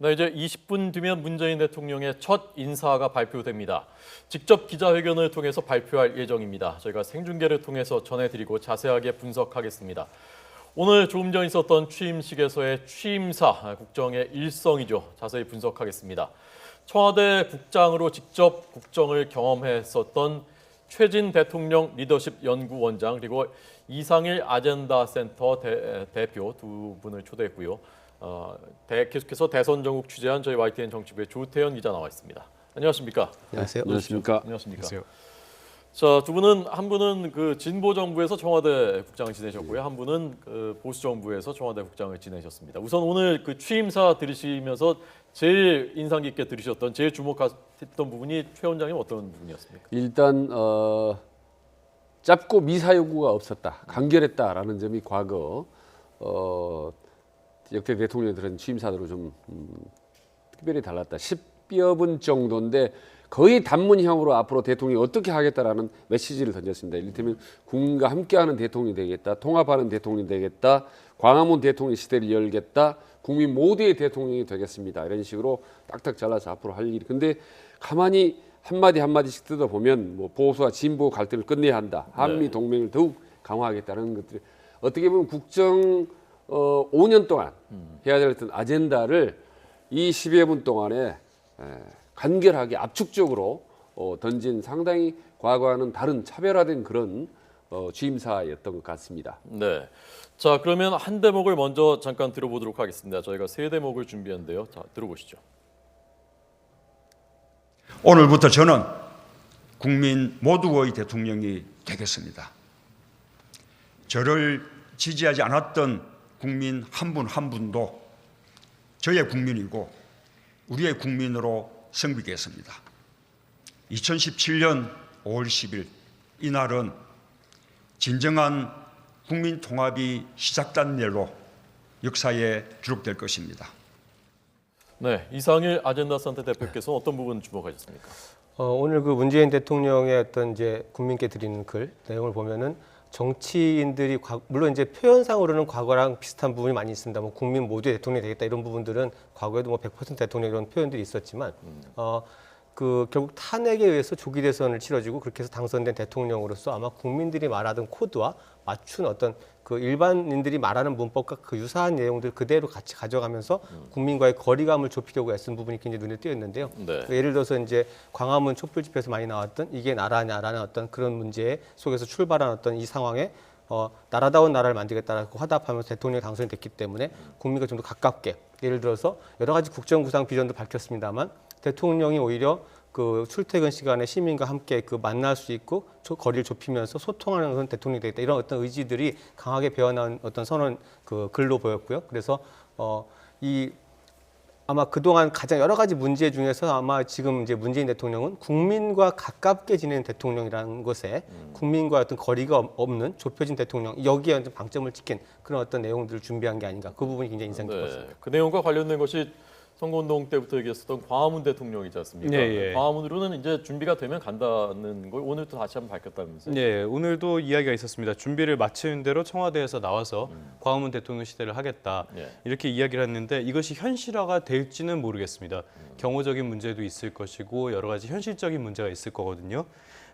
네, 이제 20분 뒤면 문재인 대통령의 첫 인사가 발표됩니다. 직접 기자회견을 통해서 발표할 예정입니다. 저희가 생중계를 통해서 전해드리고 자세하게 분석하겠습니다. 오늘 조금 전 있었던 취임식에서의 취임사, 국정의 일성이죠. 자세히 분석하겠습니다. 청와대 국장으로 직접 국정을 경험했었던 최진 대통령 리더십 연구원장 그리고 이상일 아젠다 센터 대표 두 분을 초대했고요. 계속해서 대선 전국 취재한 저희 YTN 정치부의 조태현 기자 나와 있습니다. 안녕하십니까? 안녕하세요. 안녕하십니까? 안녕하십니까? 안녕하세요. 자, 두 분은 한 분은 그 진보 정부에서 청와대 국장을 지내셨고요, 한 분은 그 보수 정부에서 청와대 국장을 지내셨습니다. 우선 오늘 그 취임사 들으시면서 제일 인상 깊게 들으셨던, 제일 주목했던 부분이 최 원장님 어떤 부분이었습니까? 일단 짧고 미사 요구가 없었다, 간결했다라는 점이 과거 역대 대통령들은 취임사대로 좀 특별히 달랐다. 10여 분 정도인데 거의 단문형으로 앞으로 대통령이 어떻게 하겠다라는 메시지를 던졌습니다. 이를테면 국민과 함께하는 대통령이 되겠다, 통합하는 대통령이 되겠다, 광화문 대통령 시대를 열겠다, 국민 모두의 대통령이 되겠습니다. 이런 식으로 딱딱 잘라서 앞으로 할 일. 근데 가만히 한마디 한마디씩 뜯어보면 뭐 보수와 진보 갈등을 끝내야 한다, 한미 동맹을 더욱 강화하겠다는 것들, 어떻게 보면 국정 5년 동안 해야 될 어떤 아젠다를 이 10여 분 동안에 간결하게 압축적으로 던진 상당히 과거와는 다른 차별화된 그런 취임사였던 것 같습니다. 네. 자, 그러면 한 대목을 먼저 잠깐 들어보도록 하겠습니다. 저희가 세 대목을 준비했는데요. 자, 들어보시죠. 오늘부터 저는 국민 모두의 대통령이 되겠습니다. 저를 지지하지 않았던 국민 한 분 한 분도 저의 국민이고 우리의 국민으로 성비겠습니다. 2017년 5월 10일 이날은 진정한 국민 통합이 시작된 날로 역사에 기록될 것입니다. 네, 이상일 아젠다 센터 대표께서 어떤 부분 주목하셨습니까? 오늘 그 문재인 대통령의 어떤 이제 국민께 드리는 글 내용을 보면은 정치인들이 물론 이제 표현상으로는 과거랑 비슷한 부분이 많이 있습니다. 뭐 국민 모두의 대통령이 되겠다 이런 부분들은 과거에도 뭐 100% 대통령 이런 표현들이 있었지만 그 결국 탄핵에 의해서 조기 대선을 치러지고 그렇게 해서 당선된 대통령으로서 아마 국민들이 말하던 코드와 맞춘 어떤 그 일반인들이 말하는 문법과 그 유사한 내용들 그대로 같이 가져가면서 국민과의 거리감을 좁히려고 애쓴 부분이 굉장히 눈에 띄었는데요. 네. 예를 들어서 이제 광화문 촛불 집회에서 많이 나왔던 이게 나라냐라는 어떤 그런 문제 속에서 출발한 어떤 이 상황에 나라다운 나라를 만들겠다라고 화답하면서 대통령이 당선이 됐기 때문에 국민과 좀 더 가깝게, 예를 들어서 여러 가지 국정구상 비전도 밝혔습니다만 대통령이 오히려 그 출퇴근 시간에 시민과 함께 그 만날 수 있고 거리를 좁히면서 소통하는 그런 대통령이 되겠다, 이런 어떤 의지들이 강하게 배어나온 어떤 선언 그 글로 보였고요. 그래서 이 아마 그동안 가장 여러 가지 문제 중에서 아마 지금 이제 문재인 대통령은 국민과 가깝게 지내는 대통령이라는 것에 국민과 어떤 거리가 없는 좁혀진 대통령, 여기에 어떤 방점을 찍힌 그런 어떤 내용들을 준비한 게 아닌가, 그 부분이 굉장히 인상 깊었습니다. 네, 그 내용과 관련된 것이 선거운동 때부터 얘기했었던 광화문 대통령이지 않습니까? 네. 광화문으로는 이제 준비가 되면 간다는 걸 오늘 또 다시 한번 밝혔다면서요? 네, 오늘도 이야기가 있었습니다. 준비를 마치는 대로 청와대에서 나와서 광화문 대통령 시대를 하겠다, 네. 이렇게 이야기를 했는데 이것이 현실화가 될지는 모르겠습니다. 경호적인 문제도 있을 것이고 여러 가지 현실적인 문제가 있을 거거든요.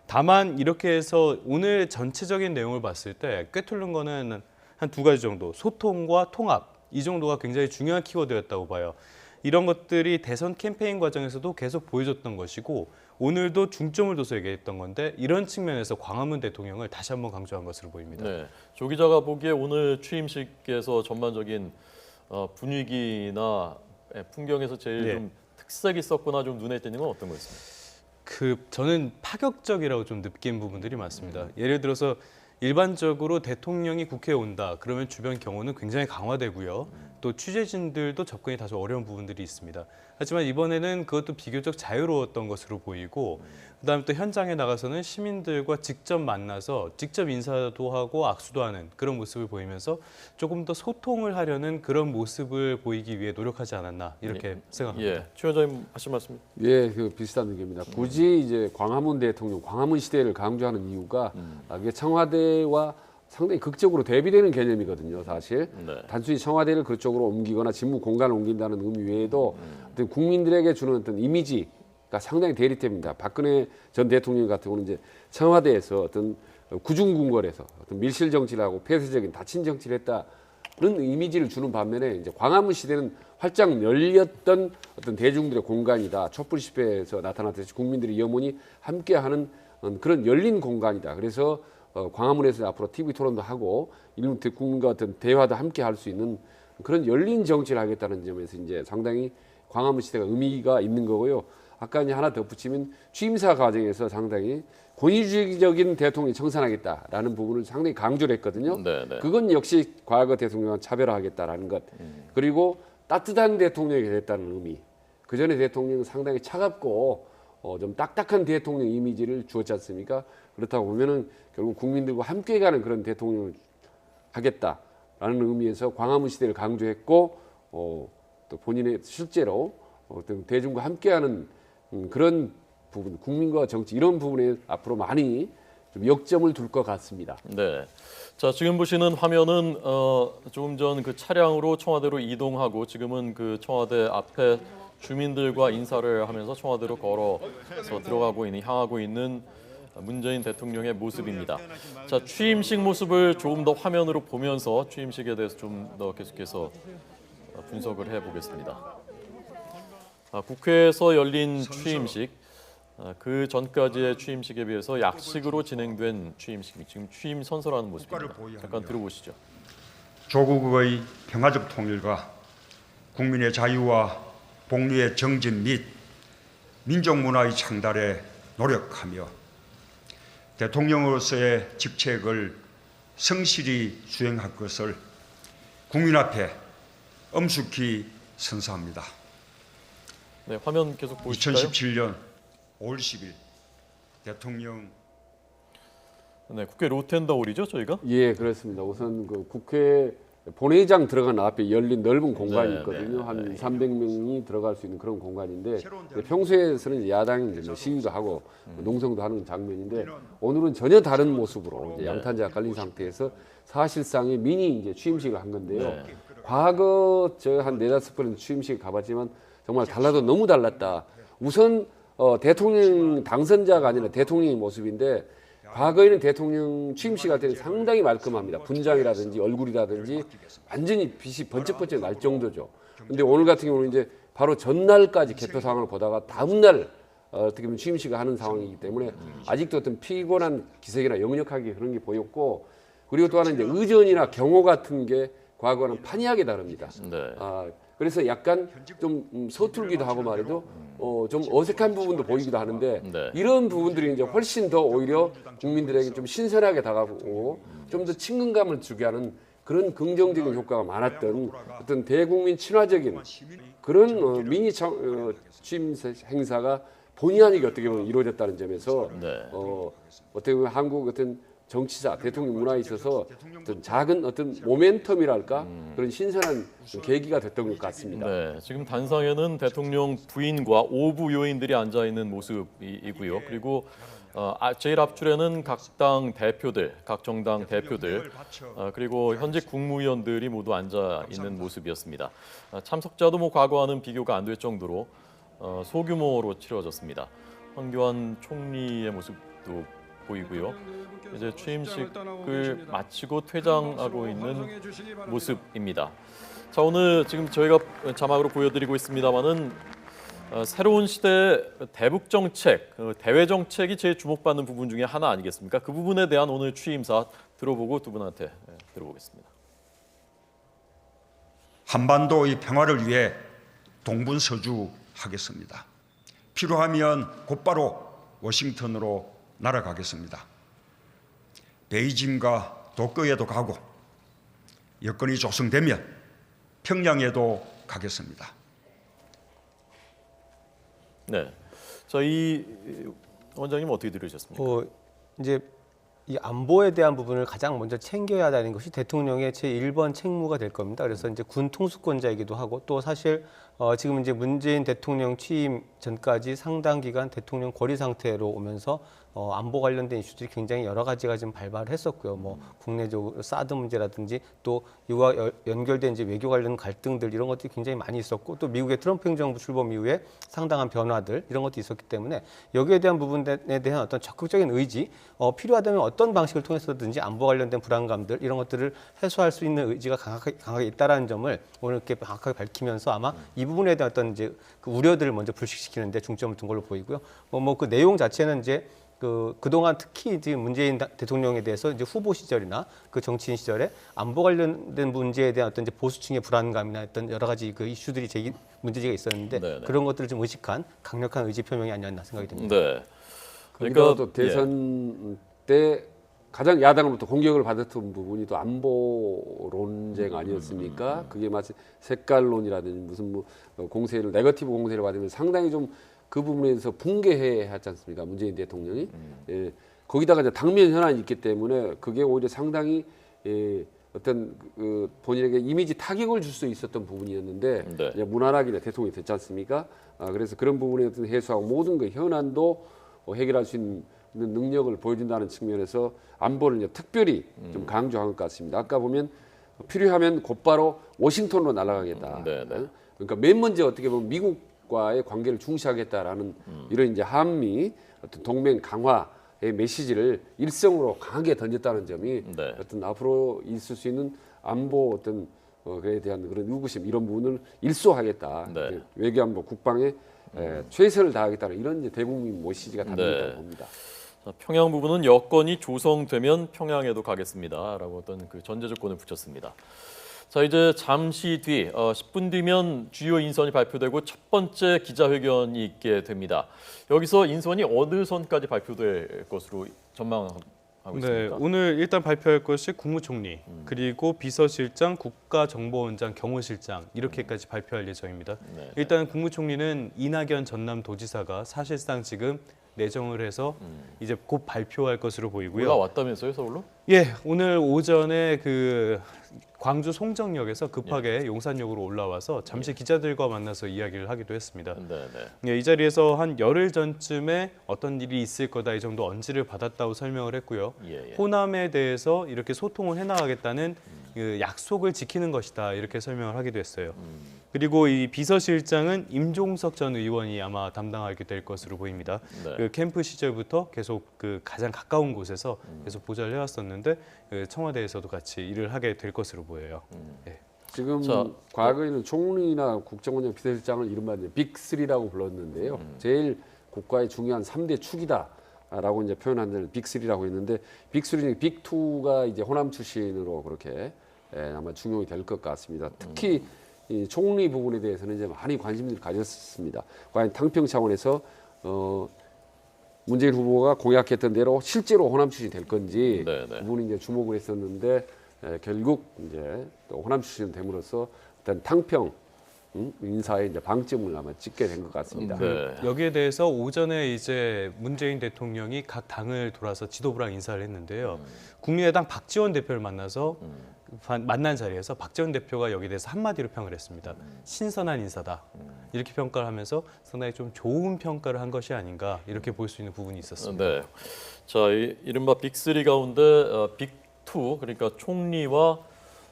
다만 이렇게 해서 오늘 전체적인 내용을 봤을 때 꿰뚫는 거는 한 두 가지 정도, 소통과 통합, 이 정도가 굉장히 중요한 키워드였다고 봐요. 이런 것들이 대선 캠페인 과정에서도 계속 보여줬던 것이고 오늘도 중점을 둬서 얘기했던 건데 이런 측면에서 광화문 대통령을 다시 한번 강조한 것으로 보입니다. 네, 조 기자가 보기에 오늘 취임식에서 전반적인 분위기나 풍경에서 제일 네. 좀 특색이 있었거나 좀 눈에 띄는 건 어떤 거였습니까? 저는 파격적이라고 좀 느낀 부분들이 많습니다. 예를 들어서 일반적으로 대통령이 국회에 온다 그러면 주변 경호는 굉장히 강화되고요. 또 취재진들도 접근이 다소 어려운 부분들이 있습니다. 하지만 이번에는 그것도 비교적 자유로웠던 것으로 보이고 그다음에 또 현장에 나가서는 시민들과 직접 만나서 직접 인사도 하고 악수도 하는 그런 모습을 보이면서 조금 더 소통을 하려는 그런 모습을 보이기 위해 노력하지 않았나 이렇게 생각합니다. 예, 최 원장님 하실 말씀? 예, 그 비슷한 의견입니다. 굳이 이제 광화문 대통령, 광화문 시대를 강조하는 이유가 이게 청와대와 상당히 극적으로 대비되는 개념이거든요, 사실. 네. 단순히 청와대를 그쪽으로 옮기거나 직무 공간을 옮긴다는 의미 외에도 어떤 국민들에게 주는 어떤 이미지가 상당히 대립됩니다. 박근혜 전 대통령 같은 경우는 이제 청와대에서 어떤 구중궁궐에서 어떤 밀실 정치를 하고 폐쇄적인 닫힌 정치를 했다는 이미지를 주는 반면에 이제 광화문 시대는 활짝 열렸던 어떤 대중들의 공간이다. 촛불 집회에서 나타났듯이 국민들이 영원히 함께하는 그런 열린 공간이다. 그래서 광화문에서 앞으로 TV 토론도 하고 일부 국민과 어떤 대화도 함께 할 수 있는 그런 열린 정치를 하겠다는 점에서 이제 상당히 광화문 시대가 의미가 있는 거고요. 아까 이제 하나 덧붙이면 취임사 과정에서 상당히 권위주의적인 대통령이 청산하겠다라는 부분을 상당히 강조를 했거든요. 네, 네. 그건 역시 과거 대통령과 차별화하겠다라는 것. 그리고 따뜻한 대통령이 됐다는 의미. 그 전에 대통령은 상당히 차갑고 좀 딱딱한 대통령 이미지를 주었지 않습니까? 그렇다고 보면은 결국 국민들과 함께 가는 그런 대통령을 하겠다라는 의미에서 광화문 시대를 강조했고 또 본인의 실제로 어떤 대중과 함께하는 그런 부분, 국민과 정치 이런 부분에 앞으로 많이 좀 역점을 둘 것 같습니다. 네. 자, 지금 보시는 화면은 조금 전 그 차량으로 청와대로 이동하고 지금은 그 청와대 앞에 주민들과 인사를 하면서 청와대로 걸어서 들어가고 있는 향하고 있는 문재인 대통령의 모습입니다. 자, 취임식 모습을 조금 더 화면으로 보면서 취임식에 대해서 좀 더 계속해서 분석을 해보겠습니다. 국회에서 열린 취임식, 그 전까지의 취임식에 비해서 약식으로 진행된 취임식, 지금 취임 선서라는 모습입니다. 잠깐 들어보시죠. 조국의 평화적 통일과 국민의 자유와 복리의 정진 및 민족 문화의 창달에 노력하며 대통령으로서의 직책을 성실히 수행할 것을 국민 앞에 엄숙히 선서합니다. 네, 화면 계속 보실까요? 2017년 5월 10일 대통령 네, 국회 로텐더홀이죠, 저희가? 예, 그렇습니다. 우선 그 국회 본회의장 들어간 앞에 열린 넓은 공간이 네, 있거든요. 네, 한 300명이 들어갈 수 있는 그런 공간인데 평소에서는 이제 야당이 이제 뭐 시위도 하고 농성도 하는 장면인데 오늘은 전혀 다른 모습으로 이제 양탄자가 깔린 상태에서 사실상의 미니 이제 취임식을 한 건데요. 네. 과거 저 한 4-5번 취임식 가봤지만 정말 달라도 너무 달랐다. 우선 대통령 당선자가 아니라 대통령의 모습인데 과거에는 대통령 취임식 할 때는 상당히 말끔합니다. 분장이라든지 얼굴이라든지 완전히 빛이 번쩍번쩍 날 정도죠. 근데 오늘 같은 경우는 이제 바로 전날까지 개표 상황을 보다가 다음날 어떻게 보면 취임식을 하는 상황이기 때문에 아직도 어떤 피곤한 기색이나 역력하게 그런 게 보였고 그리고 또 하나 이제 의전이나 경호 같은 게 과거와는 판이하게 다릅니다. 네. 그래서 약간 좀 서툴기도 하고 말이죠. 좀 어색한 부분도 보이기도 하는데 네. 이런 부분들이 이제 훨씬 더 오히려 국민들에게 좀 신선하게 다가오고 좀 더 친근감을 주게 하는 그런 긍정적인 효과가 많았던 어떤 대국민 친화적인 그런 미니 취임 행사가 본의 아니게 어떻게 보면 이루어졌다는 점에서 네. 어떻게 보면 한국 어떤 정치사, 대통령 문화에 있어서 어떤 작은 어떤 모멘텀이랄까 그런 신선한 계기가 됐던 것 같습니다. 네, 지금 단상에는 대통령 부인과 5부 요인들이 앉아 있는 모습이고요. 그리고 제일 앞줄에는 각 당 대표들, 각 정당 대표들, 그리고 현직 국무위원들이 모두 앉아 있는 모습이었습니다. 참석자도 뭐 과거와는 비교가 안 될 정도로 소규모로 치러졌습니다. 황교안 총리의 모습도 보이고요. 이제 취임식을 마치고 퇴장하고 있는 모습입니다. 자, 오늘 지금 저희가 자막으로 보여드리고 있습니다만은 새로운 시대의 대북 정책, 대외 정책이 제일 주목받는 부분 중에 하나 아니겠습니까? 그 부분에 대한 오늘 취임사 들어보고 두 분한테 들어보겠습니다. 한반도의 평화를 위해 동분서주하겠습니다. 필요하면 곧바로 워싱턴으로 날아가겠습니다. 베이징과 도쿄에도 가고 여건이 조성되면 평양에도 가겠습니다. 네, 자, 이 원장님 어떻게 들으셨습니까? 이제 이 안보에 대한 부분을 가장 먼저 챙겨야 하는 것이 대통령의 제1번 책무가 될 겁니다. 그래서 이제 군 통수권자이기도 하고 또 사실 지금 이제 문재인 대통령 취임 전까지 상당 기간 대통령 고리 상태로 오면서 안보 관련된 이슈들이 굉장히 여러 가지가 좀 발발을 했었고요. 뭐 국내적으로 사드 문제라든지 또 이와 연결된 이제 외교 관련 갈등들 이런 것들이 굉장히 많이 있었고 또 미국의 트럼프 행정부 출범 이후에 상당한 변화들 이런 것도 있었기 때문에 여기에 대한 부분에 대한 어떤 적극적인 의지, 필요하다면 어떤 방식을 통해서든지 안보 관련된 불안감들 이런 것들을 해소할 수 있는 의지가 강하게 있다라는 점을 오늘 이렇게 정확하게 밝히면서 아마 이 부분에 대한 어떤 이제 그 우려들을 먼저 불식시키는 데 중점을 둔 걸로 보이고요. 그 내용 자체는 이제 그동안 특히 지금 문재인 대통령에 대해서 이제 후보 시절이나 그 정치인 시절에 안보 관련된 문제에 대한 어떤 이제 보수층의 불안감이나 어떤 여러 가지 그 이슈들이 문제제가 있었는데 네네. 그런 것들을 좀 의식한 강력한 의지 표명이 아니었나 생각이 듭니다. 네. 그러니까 또 대선 때 가장 야당으로부터 공격을 받았던 부분이 또 안보 논쟁 아니었습니까? 그게 마치 색깔론이라든지 무슨 뭐 공세를 네거티브 공세를 받으면 상당히 좀 그 부분에서 붕괴해 하지 않습니까? 문재인 대통령이. 예, 거기다가 이제 당면 현안이 있기 때문에 그게 오히려 상당히 어떤 그 본인에게 이미지 타격을 줄 수 있었던 부분이었는데 네. 이제 무난하게 대통령이 됐지 않습니까? 그래서 그런 부분에 어떤 해소하고 모든 그 현안도 해결할 수 있는 능력을 보여준다는 측면에서 안보를 이제 특별히 좀 강조한 것 같습니다. 아까 보면 필요하면 곧바로 워싱턴으로 날아가겠다. 네. 그러니까 맨 먼저 어떻게 보면 미국과의 관계를 중시하겠다라는 이런 이제 한미 어떤 동맹 강화의 메시지를 일성으로 강하게 던졌다는 점이 네. 어떤 앞으로 있을 수 있는 안보 어떤 그에 대한 그런 의구심 이런 부분을 일소하겠다. 네. 외교안보 국방에 최선을 다하겠다는 이런 이제 대국민 메시지가 담긴다고 네. 봅니다. 자, 평양 부분은 여건이 조성되면 평양에도 가겠습니다라고 어떤 그 전제 조건을 붙였습니다. 자, 이제 잠시 뒤 10분 뒤면 주요 인선이 발표되고 첫 번째 기자회견이 있게 됩니다. 여기서 인선이 어느 선까지 발표될 것으로 전망하고 네, 있습니까? 오늘 일단 발표할 것이 국무총리 그리고 비서실장, 국가정보원장, 경호실장 이렇게까지 발표할 예정입니다. 네. 일단 국무총리는 이낙연 전남도지사가 사실상 지금 내정을 해서 이제 곧 발표할 것으로 보이고요. 올라왔다면서요, 서울로? 예, 오늘 오전에 그 광주 송정역에서 급하게 용산역으로 올라와서 잠시 기자들과 만나서 이야기를 하기도 했습니다. 네. 이 자리에서 한 열흘 전쯤에 어떤 일이 있을 거다 이 정도 언지를 받았다고 설명을 했고요. 예. 호남에 대해서 이렇게 소통을 해나가겠다는 그 약속을 지키는 것이다 이렇게 설명을 하기도 했어요. 그리고 이 비서실장은 임종석 전 의원이 아마 담당하게 될 것으로 보입니다. 네. 그 캠프 시절부터 계속 그 가장 가까운 곳에서 계속 보좌를 해왔었는데 그 청와대에서도 같이 일을 하게 될 것으로 보여요. 예. 지금 자, 과거에는 총리나 국정원장 비서실장을 이른바 빅3라고 불렀는데요. 제일 국가의 중요한 3대 축이다라고 이제 표현한 데를 빅3라고 했는데 빅3는 빅2가 이제 호남 출신으로 그렇게 아마 중용이 될 것 같습니다. 특히 이 총리 부분에 대해서는 이제 많이 관심을 가졌습니다. 과연 당평 차원에서 문재인 후보가 공약했던 대로 실제로 호남 출신이 될 건지 네. 그 부분이 이제 주목을 했었는데 결국 이제 또 호남 출신이 됨으로써 어떤 당평 인사에 이제 방점을 아마 찍게 된 것 같습니다. 네. 여기에 대해서 오전에 이제 문재인 대통령이 각 당을 돌아서 지도부랑 인사를 했는데요. 국민의당 박지원 대표를 만나서 만난 자리에서 박지원 대표가 여기에 대해서 한마디로 평을 했습니다. 신선한 인사다. 이렇게 평가를 하면서 상당히 좀 좋은 평가를 한 것이 아닌가 이렇게 볼 수 있는 부분이 있었습니다. 네. 자, 이른바 빅3 가운데 빅2 그러니까 총리와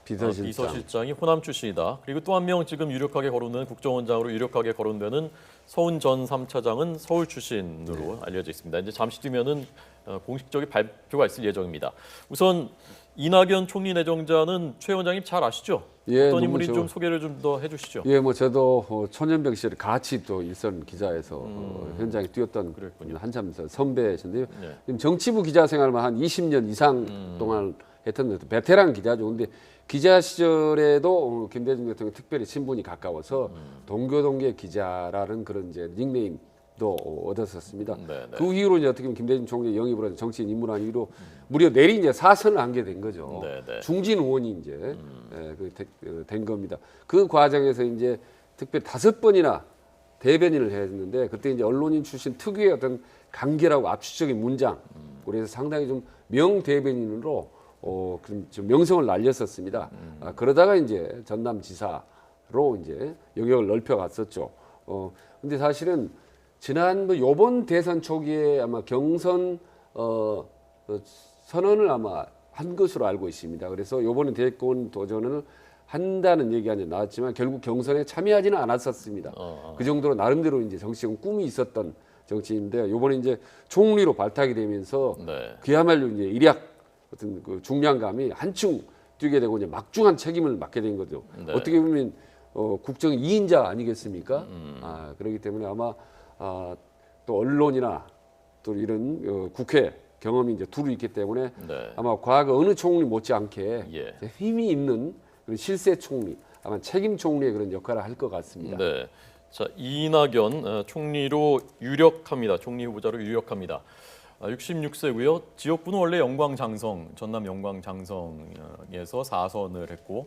비서실장이 호남 출신이다. 그리고 또 한 명 지금 유력하게 거론되는 국정원장으로 유력하게 거론되는 서훈 전 3차장은 서울 출신으로 알려져 있습니다. 이제 잠시 뒤면은 공식적인 발표가 있을 예정입니다. 우선 이낙연 총리 내정자는 최 원장님 잘 아시죠? 예, 어떤 너무 인물이 좀 소개를 좀 더 해주시죠. 예, 뭐 저도 초년병 시절에 같이 또 일선 기자에서 현장에 뛰었던 그랬군요. 한참 선배신데요. 네. 지금 정치부 기자 생활만 한 20년 이상 동안 했던 베테랑 기자죠. 근데 기자 시절에도 김대중 대통령 특별히 친분이 가까워서 동교동계 기자라는 그런 이제 닉네임도 얻었었습니다. 네. 그 이후로 이제 어떻게 보면 김대중 총리 영입을 해서 정치인 입문한 이후로 무려 내리 이제 4선을 한 게 된 거죠. 네. 중진 의원이 이제 된 겁니다. 그 과정에서 이제 특별히 5번이나 대변인을 했는데 그때 이제 언론인 출신 특유의 어떤 간결하고 압축적인 문장, 그래서 상당히 좀 명대변인으로 좀 명성을 날렸었습니다. 그러다가 이제 전남지사 이제 영역을 넓혀갔었죠. 근데 사실은 지난 요번 대선 초기에 아마 경선 선언을 아마 한 것으로 알고 있습니다. 그래서 요번에 대권 도전을 한다는 얘기가 이제 나왔지만 결국 경선에 참여하지는 않았었습니다. 그 정도로 나름대로 이제 정치적 꿈이 있었던 정치인데 요번에 이제 총리로 발탁이 되면서 네. 그야말로 이제 일약 어떤 그 중량감이 한층 뛰게 되고 이제 막중한 책임을 맡게 된 거죠. 네. 어떻게 보면 국정 2인자 아니겠습니까? 그렇기 때문에 아마 또 언론이나 또 이런 국회 경험이 이제 두루 있기 때문에 네. 아마 과거 어느 총리 못지않게 예. 힘이 있는 그런 실세 총리, 아마 책임 총리의 그런 역할을 할 것 같습니다. 네. 자, 이낙연 총리로 유력합니다. 총리 후보자로 유력합니다. 66세고요. 지역구는 원래 영광장성, 전남 영광장성에서 4선을 했고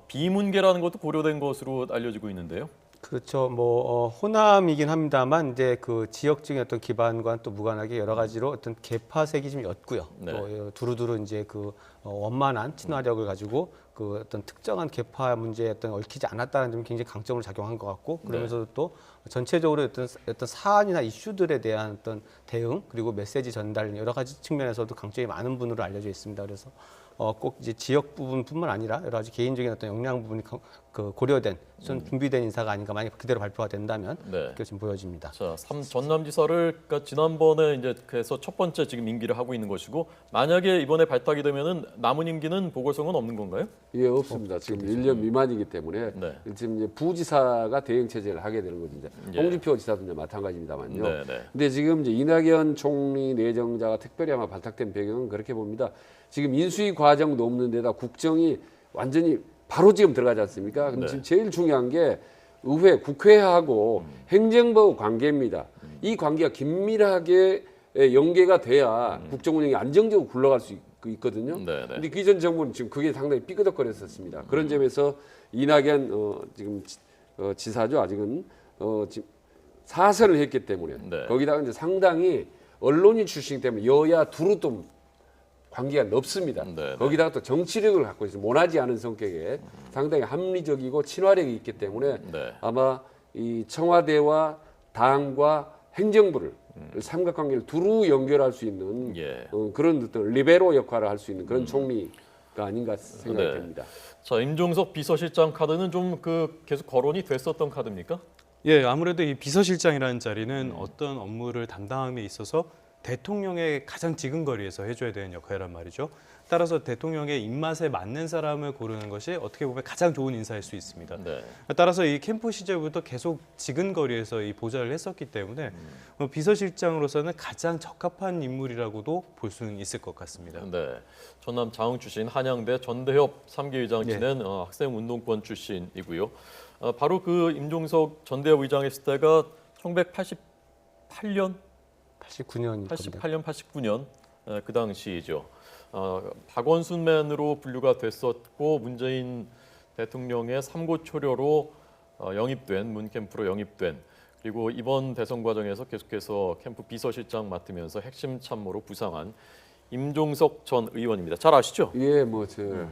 비문계라는 것도 고려된 것으로 알려지고 있는데요. 그렇죠. 호남이긴 합니다만 이제 그 지역적인 어떤 기반과 또 무관하게 여러 가지로 어떤 계파색이 좀 였고요. 네. 또 두루두루 이제 그 원만한 친화력을 가지고 그 어떤 특정한 계파 문제에 어떤 얽히지 않았다는 점이 굉장히 강점으로 작용한 것 같고 그러면서도 또 전체적으로 어떤 사안이나 이슈들에 대한 어떤 대응 그리고 메시지 전달 여러 가지 측면에서도 강점이 많은 분으로 알려져 있습니다. 그래서 꼭 이제 지역 부분뿐만 아니라 여러 가지 개인적인 어떤 역량 부분이 그 고려된 준비된 인사가 아닌가 만약 그대로 발표가 된다면 네. 그렇게 지금 보여집니다. 자, 전남지사를 그러니까 지난번에 이제 그래서 첫 번째 지금 임기를 하고 있는 것이고 만약에 이번에 발탁이 되면은 남은 임기는 보궐선거는 없는 건가요? 예, 없습니다. 지금 1년 미만이기 때문에 네. 지금 이제 부지사가 대행 체제를 하게 되는 거죠. 이제 예. 홍준표 지사도 이제 마찬가지입니다만요. 네, 네. 근데 지금 이제 이낙연 총리 내정자가 특별히 아마 발탁된 배경은 그렇게 봅니다. 지금 인수위 과정도 없는 데다 국정이 완전히 바로 지금 들어가지 않습니까? 근데 네. 지금 제일 중요한 게 의회, 국회하고 행정부 관계입니다. 이 관계가 긴밀하게 연계가 돼야 국정 운영이 안정적으로 굴러갈 수 있거든요. 네, 네. 근데 그 이전 정부는 지금 그게 상당히 삐그덕거렸었습니다. 그런 점에서 이낙연 지금 지사죠. 아직은 지금 4선을 했기 때문에 네. 거기다가 이제 상당히 언론인 출신 때문에 여야 두루 좀 관계가 넓습니다. 네, 네. 거기다가 또 정치력을 갖고 있어요. 모나지 않은 성격에 상당히 합리적이고 친화력이 있기 때문에 네. 아마 이 청와대와 당과 행정부를 삼각관계를 두루 연결할 수 있는 예. 그런 어떤 리베로 역할을 할 수 있는 그런 총리가 아닌가 생각이 네. 됩니다. 자, 임종석 비서실장 카드는 좀 계속 거론이 됐었던 카드입니까? 예, 아무래도 이 비서실장이라는 자리는 어떤 업무를 담당함에 있어서 대통령의 가장 지근거리에서 해줘야 되는 역할이란 말이죠. 따라서 대통령의 입맛에 맞는 사람을 고르는 것이 어떻게 보면 가장 좋은 인사일 수 있습니다. 네. 따라서 이 캠프 시절부터 계속 지근거리에서 이 보좌를 했었기 때문에 비서실장으로서는 가장 적합한 인물이라고도 볼 수는 있을 것 같습니다. 네. 전남 장흥 출신 한양대 전대협 3기 의장 예. 지낸 학생운동권 출신이고요. 바로 그 임종석 전대협 의장 했을 때가 1988년, 89년일 겁니다. 88년, 89년 그 당시이죠. 박원순맨으로 분류가 됐었고 문재인 대통령의 삼고초려로 영입된 문캠프로 영입된 그리고 이번 대선 과정에서 계속해서 캠프 비서실장 맡으면서 핵심 참모로 부상한 임종석 전 의원입니다. 잘 아시죠? 예,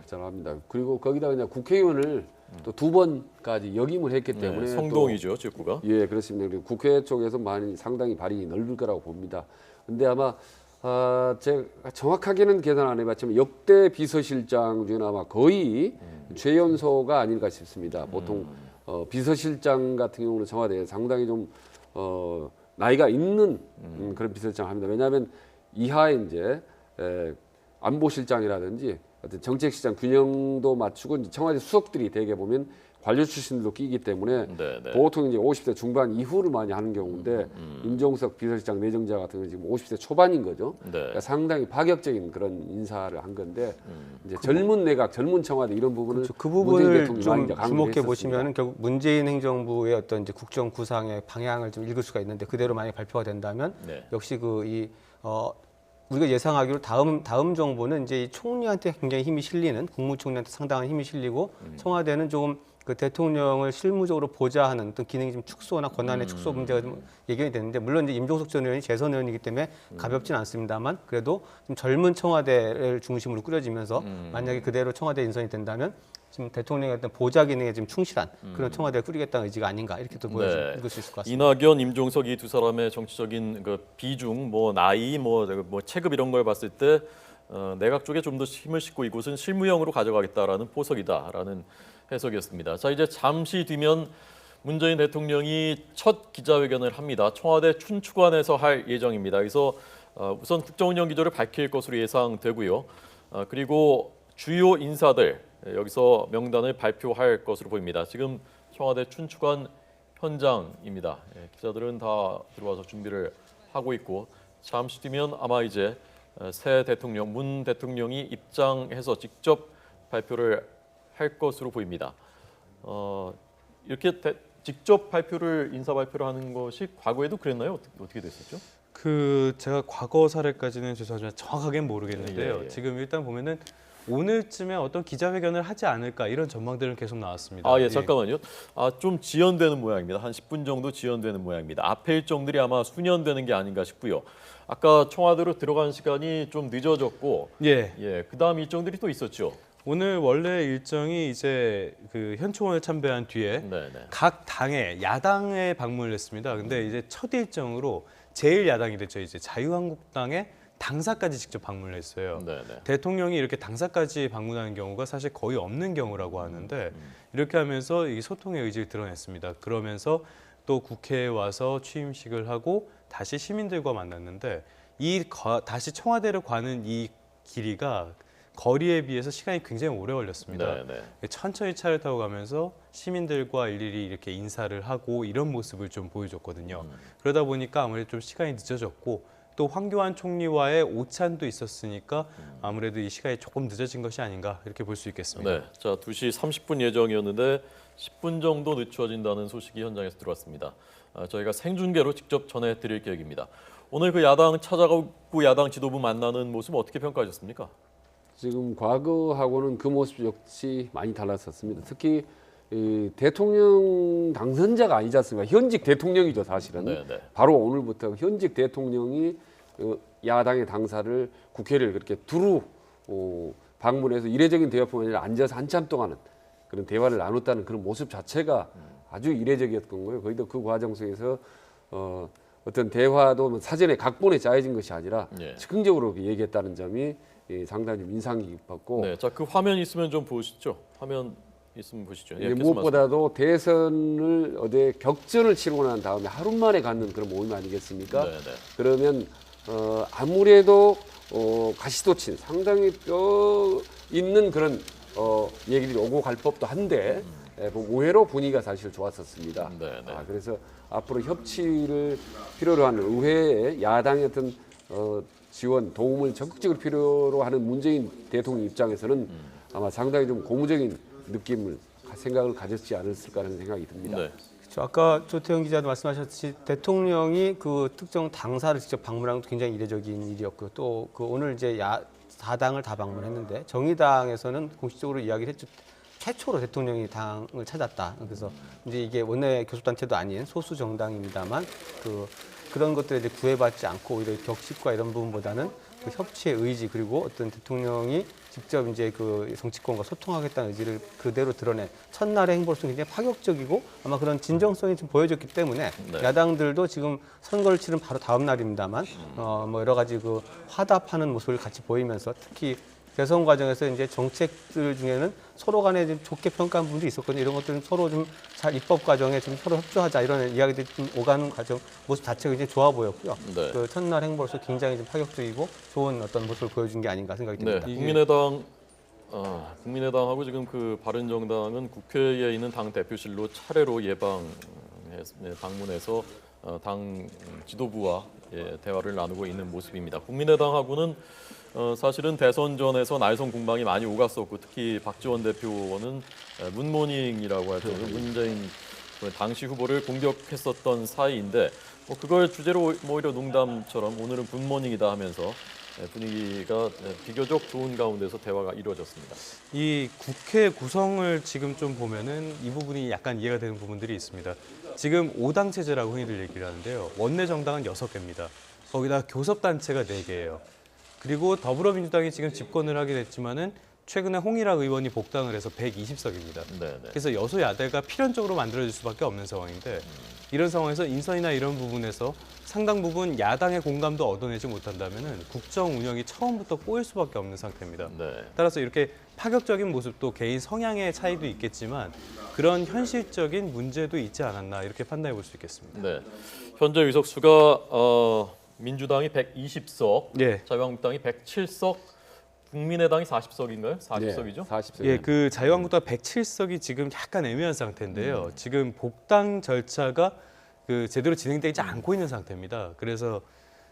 잘합니다. 그리고 거기다가 그냥 국회의원을 또 2번까지 역임을 했기 때문에 네, 성동이죠, 지역구가. 예, 그렇습니다. 그리고 국회 쪽에서 상당히 발이 넓을 거라고 봅니다. 근데 아마 제가 정확하게는 계산 안 해봤지만 역대 비서실장 중에 아마 거의 최연소가 아닐까 싶습니다. 보통 비서실장 같은 경우는 청와대에 상당히 좀 나이가 있는 그런 비서실장 합니다. 왜냐하면 이하에 이제 안보실장이라든지 어떤 정책실장 균형도 맞추고 이제 청와대 수석들이 대개 보면 관료 출신들도 끼기 때문에 네, 네. 보통 이제 50대 중반 이후를 많이 하는 경우인데 임종석 비서실장 내정자 같은 경우는 지금 50대 초반인 거죠. 네. 그러니까 상당히 파격적인 그런 인사를 한 건데 이제 젊은 내각, 젊은 청와대 이런 부분을 그 문재인 부분을 대통령이 좀 이제 강조를 주목해 했었습니다. 보시면 결국 문재인 행정부의 어떤 이제 국정 구상의 방향을 좀 읽을 수가 있는데 그대로 만약 발표가 된다면 네. 역시 우리가 예상하기로 다음 정부는 이제 이 총리한테 굉장히 힘이 실리는 국무총리한테 상당한 힘이 실리고 청와대는 조금 그 대통령을 실무적으로 보좌하는 어떤 기능이 좀 축소나 권한의 축소 문제가 좀 예견이 되는데 물론 이제 임종석 전 의원이 재선 의원이기 때문에 가볍진 않습니다만 그래도 좀 젊은 청와대를 중심으로 꾸려지면서 만약에 그대로 청와대 인선이 된다면 지금 대통령의 어떤 보좌 기능에 지금 충실한 그런 청와대를 꾸리겠다는 의지가 아닌가 이렇게 또 읽을 수 있을 것 같습니다. 이낙연, 임종석 이 두 사람의 정치적인 그 비중, 뭐 나이, 뭐 체급 이런 걸 봤을 때 내각 쪽에 좀 더 힘을 싣고 이곳은 실무형으로 가져가겠다라는 포석이다라는 해석이었습니다. 자, 이제 잠시 뒤면 문재인 대통령이 첫 기자회견을 합니다. 청와대 춘추관에서 할 예정입니다. 그래서 우선 국정운영 기조를 밝힐 것으로 예상되고요. 그리고 주요 인사들 여기서 명단을 발표할 것으로 보입니다. 지금 청와대 춘추관 현장입니다. 기자들은 다 들어와서 준비를 하고 있고 잠시 뒤면 아마 이제 새 대통령, 문 대통령이 입장해서 직접 발표를 할 것으로 보입니다. 이렇게 직접 인사 발표를 하는 것이 과거에도 그랬나요? 어떻게 됐었죠? 제가 과거 사례까지는 죄송하지만 정확하게는 모르겠는데요. 예. 지금 일단 보면은 오늘쯤에 어떤 기자회견을 하지 않을까 이런 전망들은 계속 나왔습니다. 예, 잠깐만요. 좀 지연되는 모양입니다. 한 10분 정도 지연되는 모양입니다. 앞에 일정들이 아마 수년되는 게 아닌가 싶고요. 아까 청와대로 들어간 시간이 좀 늦어졌고, 그다음 일정들이 또 있었죠. 오늘 원래 일정이 이제 그 현충원을 참배한 뒤에 각 당의 야당에 방문을 했습니다. 근데 이제 첫 일정으로 제일 야당이 됐죠. 이제 자유한국당의 당사까지 직접 방문을 했어요. 대통령이 이렇게 당사까지 방문하는 경우가 사실 거의 없는 경우라고 하는데 이렇게 하면서 이 소통의 의지를 드러냈습니다. 그러면서 또 국회에 와서 취임식을 하고 다시 시민들과 만났는데 다시 청와대를 가는 이 길이가 거리에 비해서 시간이 굉장히 오래 걸렸습니다. 천천히 차를 타고 가면서 시민들과 일일이 이렇게 인사를 하고 이런 모습을 좀 보여줬거든요. 그러다 보니까 아무래도 좀 시간이 늦어졌고 또 황교안 총리와의 오찬도 있었으니까 아무래도 이 시간이 조금 늦어진 것이 아닌가 이렇게 볼 수 있겠습니다. 자, 2시 30분 예정이었는데 10분 정도 늦춰진다는 소식이 현장에서 들어왔습니다. 저희가 생중계로 직접 전해드릴 계획입니다. 오늘 그 야당 찾아가고 야당 지도부 만나는 모습 어떻게 평가하셨습니까? 지금 과거하고는 그 모습 역시 많이 달랐었습니다. 특히 대통령 당선자가 아니지 않습니까? 현직 대통령이죠, 사실은. 바로 오늘부터 현직 대통령이 야당의 당사를 국회를 그렇게 두루 방문해서 이례적인 대화뿐만 아니라 앉아서 한참 동안은 그런 대화를 나눴다는 그런 모습 자체가 아주 이례적이었던 거예요. 거기도 그 과정 속에서 어떤 대화도 사전에 각본에 짜여진 것이 아니라 즉흥적으로 얘기했다는 점이 상당히 좀 인상이 깊었고. 자, 그 화면 있으면 좀 보시죠. 화면 있으면 보시죠. 무엇보다도 대선을 어제 격전을 치르고 난 다음에 하루 만에 갖는 그런 모임 아니겠습니까? 그러면 아무래도 가시도친 상당히 뼈 있는 그런 얘기들이 오고 갈 법도 한데 의외로 분위기가 사실 좋았었습니다. 그래서 앞으로 협치를 필요로 하는 의회의 야당의 어떤 지원, 도움을 적극적으로 필요로 하는 문재인 대통령 입장에서는 아마 상당히 좀 고무적인 생각을 가졌지 않았을까라는 생각이 듭니다. 그렇죠. 아까 조태영 기자도 말씀하셨듯이 대통령이 그 특정 당사를 직접 방문한 것도 굉장히 이례적인 일이었고요. 또 그 오늘 이제 4당을 다 방문했는데 정의당에서는 공식적으로 이야기를 했죠. 최초로 대통령이 당을 찾았다. 그래서 이제 이게 원내 교섭단체도 아닌 소수 정당입니다만 그런 것들에 이제 구애받지 않고 오히려 격식과 이런 부분보다는 그 협치의 의지 그리고 어떤 대통령이 직접 이제 그 정치권과 소통하겠다는 의지를 그대로 드러낸 첫날의 행보로서 굉장히 파격적이고 아마 그런 진정성이 좀 보여졌기 때문에 야당들도 지금 선거를 치른 바로 다음 날입니다만 뭐 여러 가지 그 화답하는 모습을 같이 보이면서 특히 대선 과정에서 이제 정책들 중에는 서로 간에 좀 좋게 평가한 부분도 있었거든요. 이런 것들은 서로 좀 잘 입법 과정에 좀 서로 협조하자 이런 이야기들이 좀 오가는 과정 모습 자체가 굉장히 좋아 보였고요. 그 첫날 행보로서 굉장히 좀 파격적이고 좋은 어떤 모습을 보여준 게 아닌가 생각이 듭니다. 국민의당하고 지금 그 바른정당은 국회에 있는 당 대표실로 차례로 방문해서 당 지도부와 대화를 나누고 있는 모습입니다. 국민의당하고는 사실은 대선 전에서 날선 공방이 많이 오갔었고 특히 박지원 대표는 문모닝이라고 할 정도로 문재인 당시 후보를 공격했었던 사이인데 그걸 주제로 오히려 농담처럼 오늘은 굿모닝이다 하면서 분위기가 비교적 좋은 가운데서 대화가 이루어졌습니다. 이 국회 구성을 지금 좀 보면은 이 부분이 약간 이해가 되는 부분들이 있습니다. 지금 5당 체제라고 흔히들 얘기를 하는데요. 원내 정당은 6개입니다. 거기다 교섭단체가 4개예요. 그리고 더불어민주당이 지금 집권을 하게 됐지만은 최근에 홍일학 의원이 복당을 해서 120석입니다. 네, 네. 그래서 여소야대가 필연적으로 만들어질 수밖에 없는 상황인데 이런 상황에서 인선이나 이런 부분에서 상당 부분 야당의 공감도 얻어내지 못한다면은 국정 운영이 처음부터 꼬일 수밖에 없는 상태입니다. 네. 따라서 이렇게 파격적인 모습도 개인 성향의 차이도 있겠지만 그런 현실적인 문제도 있지 않았나 이렇게 판단해 볼 수 있겠습니다. 네. 현재 의석수가 민주당이 120석, 예. 자유한국당이 107석, 국민의당이 40석인가요? 40석이죠? 40석. 예, 그 자유한국당 107석이 지금 약간 애매한 상태인데요. 지금 복당 절차가 그 제대로 진행되지 않고 있는 상태입니다. 그래서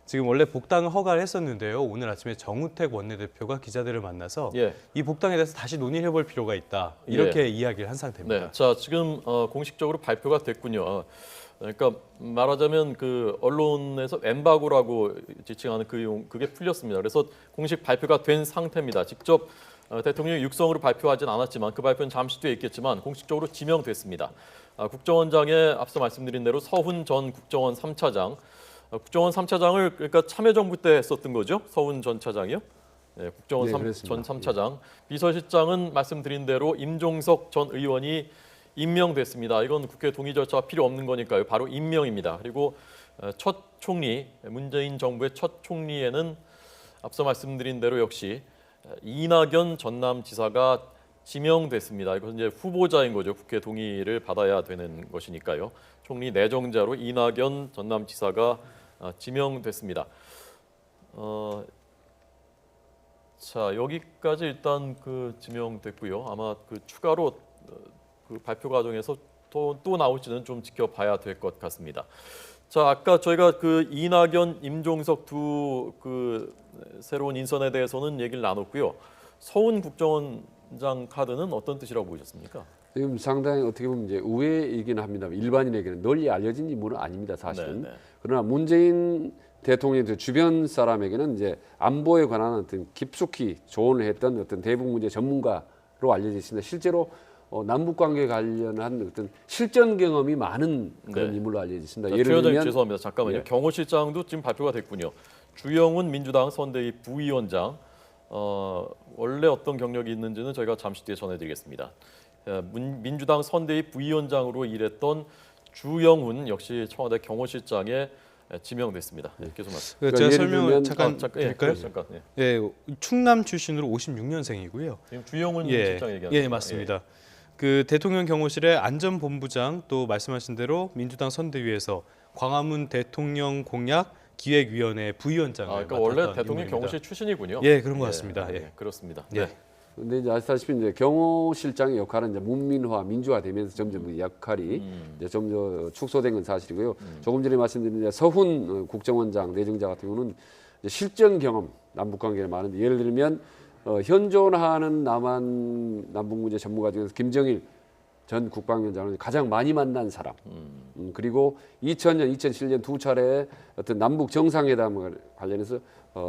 지금 원래 복당을 허가를 했었는데요. 오늘 아침에 정우택 원내대표가 기자들을 만나서 예. 이 복당에 대해서 다시 논의를 해볼 필요가 있다. 이렇게 이야기를 한 상태입니다. 네. 자, 지금 공식적으로 발표가 됐군요. 그러니까 말하자면 그 언론에서 엠바고라고 지칭하는 그게 풀렸습니다. 그래서 공식 발표가 된 상태입니다. 직접 대통령이 육성으로 발표하진 않았지만 그 발표는 잠시 뒤에 있겠지만 공식적으로 지명됐습니다. 국정원장에 앞서 말씀드린 대로 서훈 전 국정원 3차장, 국정원 3차장을 그러니까 참여정부 때 했었던 거죠. 서훈 전 차장이요. 네, 국정원 네, 전 그렇습니다. 3차장. 비서실장은 말씀드린 대로 임종석 전 의원이 임명됐습니다. 이건 국회 동의 절차가 필요 없는 거니까요. 바로 임명입니다. 그리고 첫 총리, 문재인 정부의 첫 총리에는 앞서 말씀드린 대로 역시 이낙연 전남지사가 지명됐습니다. 이건 이제 후보자인 거죠. 국회 동의를 받아야 되는 것이니까요. 총리 내정자로 이낙연 전남지사가 지명됐습니다. 자, 여기까지 일단 그 지명됐고요. 아마 그 추가로 그 발표 과정에서 또 나올지는 좀 지켜봐야 될 것 같습니다. 자, 아까 저희가 그 이낙연, 임종석 두 그 새로운 인선에 대해서는 얘기를 나눴고요. 서훈 국정원장 카드는 어떤 뜻이라고 보셨습니까? 지금 상당히 어떻게 보면 이제 의외이긴 합니다. 일반인에게는 널리 알려진 인물은 아닙니다, 사실은. 네, 네. 그러나 문재인 대통령의 주변 사람에게는 이제 안보에 관한 어떤 깊숙이 조언을 했던 어떤 대북 문제 전문가로 알려져 있습니다. 실제로 남북 관계 관련한 어떤 실전 경험이 많은 그런 네. 인물로 알려져 있습니다. 자, 예를 최 들면 죄송합니다. 잠깐만요. 예. 경호실장도 지금 발표가 됐군요. 주영훈 민주당 선대위 부위원장. 원래 어떤 경력이 있는지는 저희가 잠시 뒤에 전해드리겠습니다. 민주당 선대위 부위원장으로 일했던 주영훈 역시 청와대 경호실장에 지명됐습니다. 예, 계속 말씀. 제가 예를 설명을 들면- 잠깐 예, 드릴까요? 잠깐. 예. 예, 충남 출신으로 56년생이고요. 지금 주영훈 예, 실장 얘기하는 예, 거죠? 맞습니다. 그 대통령 경호실의 안전본부장 또 말씀하신 대로 민주당 선대위에서 광화문 대통령 공약 기획위원회 부위원장을 그러니까 원래 맡았던 대통령 인물입니다. 경호실 출신이군요. 예, 그런 것 같습니다. 예. 그렇습니다. 예. 네. 근데 이제 아시다시피 이제 경호실장의 역할은 이제 문민화, 민주화되면서 점점 그 역할이 이제 좀 더 축소된 건 사실이고요. 조금 전에 말씀드린 이제 서훈 국정원장 내정자 같은 경우는 이제 실전 경험, 남북 관계가 많은데 예를 들면 현존하는 남북 문제 전문가 중에서 김정일 전 국방위원장을 가장 많이 만난 사람. 그리고 2000년, 2007년 두 차례 어떤 남북 정상회담을 관련해서